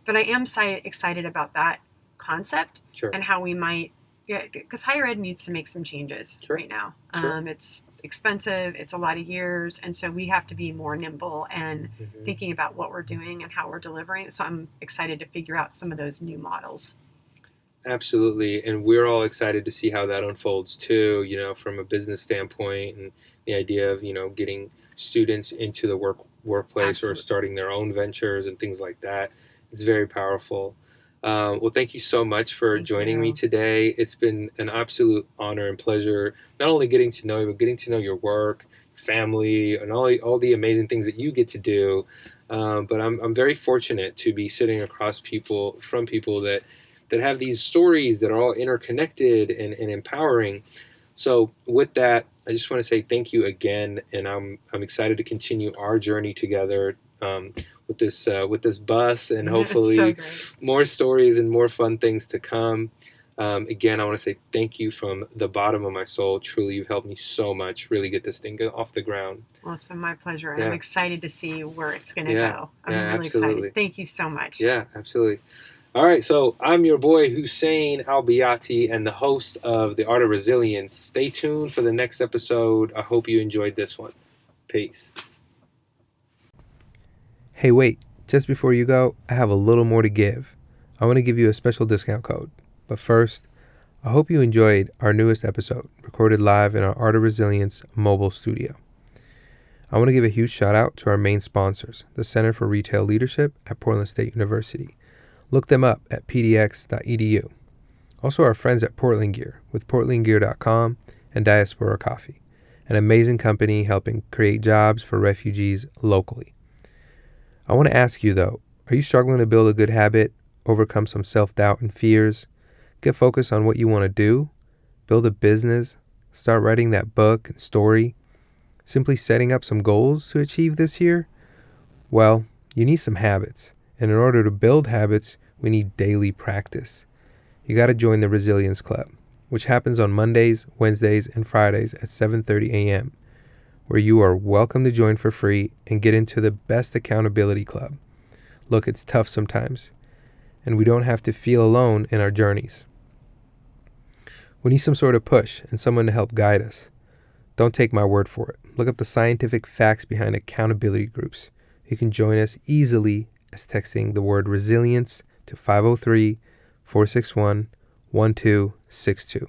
But I am excited about that concept Sure. and how we might, because higher ed needs to make some changes Sure. right now. Sure. It's expensive, it's a lot of years, and so we have to be more nimble and thinking about what we're doing and how we're delivering. So I'm excited to figure out some of those new models. Absolutely. And we're all excited to see how that unfolds too, from a business standpoint, and the idea of, getting students into the workplace Absolutely. or starting their own ventures and things like that. It's very powerful. Well, thank you so much for Thank joining me you. today. It's been an absolute honor and pleasure, not only getting to know you, but getting to know your work, family, and all the amazing things that you get to do. But I'm very fortunate to be sitting across from people that have these stories that are all interconnected and empowering. So with that, I just want to say thank you again, and I'm excited to continue our journey together with this bus, and hopefully So great. more stories and more fun things to come. Again, I want to say thank you from the bottom of my soul. Truly, you've helped me so much really get this thing off the ground. Well, it's been my pleasure, and Yeah. I'm excited to see where it's going to Yeah. go. I'm Yeah, really absolutely. excited. Thank you so much. Yeah, absolutely. All right, so I'm your boy Hussein Albiati and the host of The Art of Resilience. Stay tuned for the next episode. I hope you enjoyed this one. Peace. Hey, wait, just before you go, I have a little more to give. I want to give you a special discount code. But first, I hope you enjoyed our newest episode, recorded live in our Art of Resilience mobile studio. I want to give a huge shout out to our main sponsors, the Center for Retail Leadership at Portland State University. Look them up at pdx.edu. Also our friends at Portland Gear with portlandgear.com and Diaspora Coffee, an amazing company helping create jobs for refugees locally. I want to ask you though, are you struggling to build a good habit, overcome some self-doubt and fears, get focused on what you want to do, build a business, start writing that book and story, simply setting up some goals to achieve this year? Well, you need some habits. And in order to build habits, we need daily practice. You got to join the Resilience Club, which happens on Mondays, Wednesdays, and Fridays at 7:30 a.m., where you are welcome to join for free and get into the best accountability club. Look, it's tough sometimes, and we don't have to feel alone in our journeys. We need some sort of push and someone to help guide us. Don't take my word for it. Look up the scientific facts behind accountability groups. You can join us easily as texting the word resilience to 503-461-1262.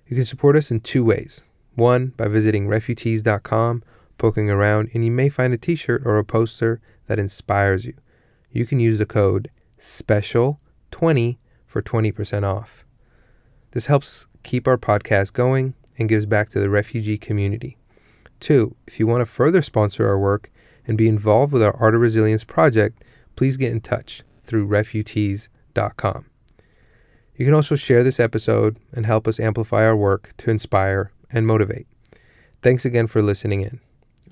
You can support us in two ways. One, by visiting Refutees.com, poking around, and you may find a t-shirt or a poster that inspires you. You can use the code SPECIAL20 for 20% off. This helps keep our podcast going and gives back to the refugee community. Two, if you want to further sponsor our work and be involved with our Art of Resilience project, please get in touch through Refutees.com. You can also share this episode and help us amplify our work to inspire and motivate. Thanks again for listening in.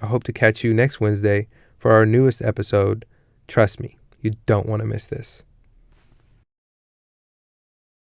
I hope to catch you next Wednesday for our newest episode. Trust me, you don't want to miss this.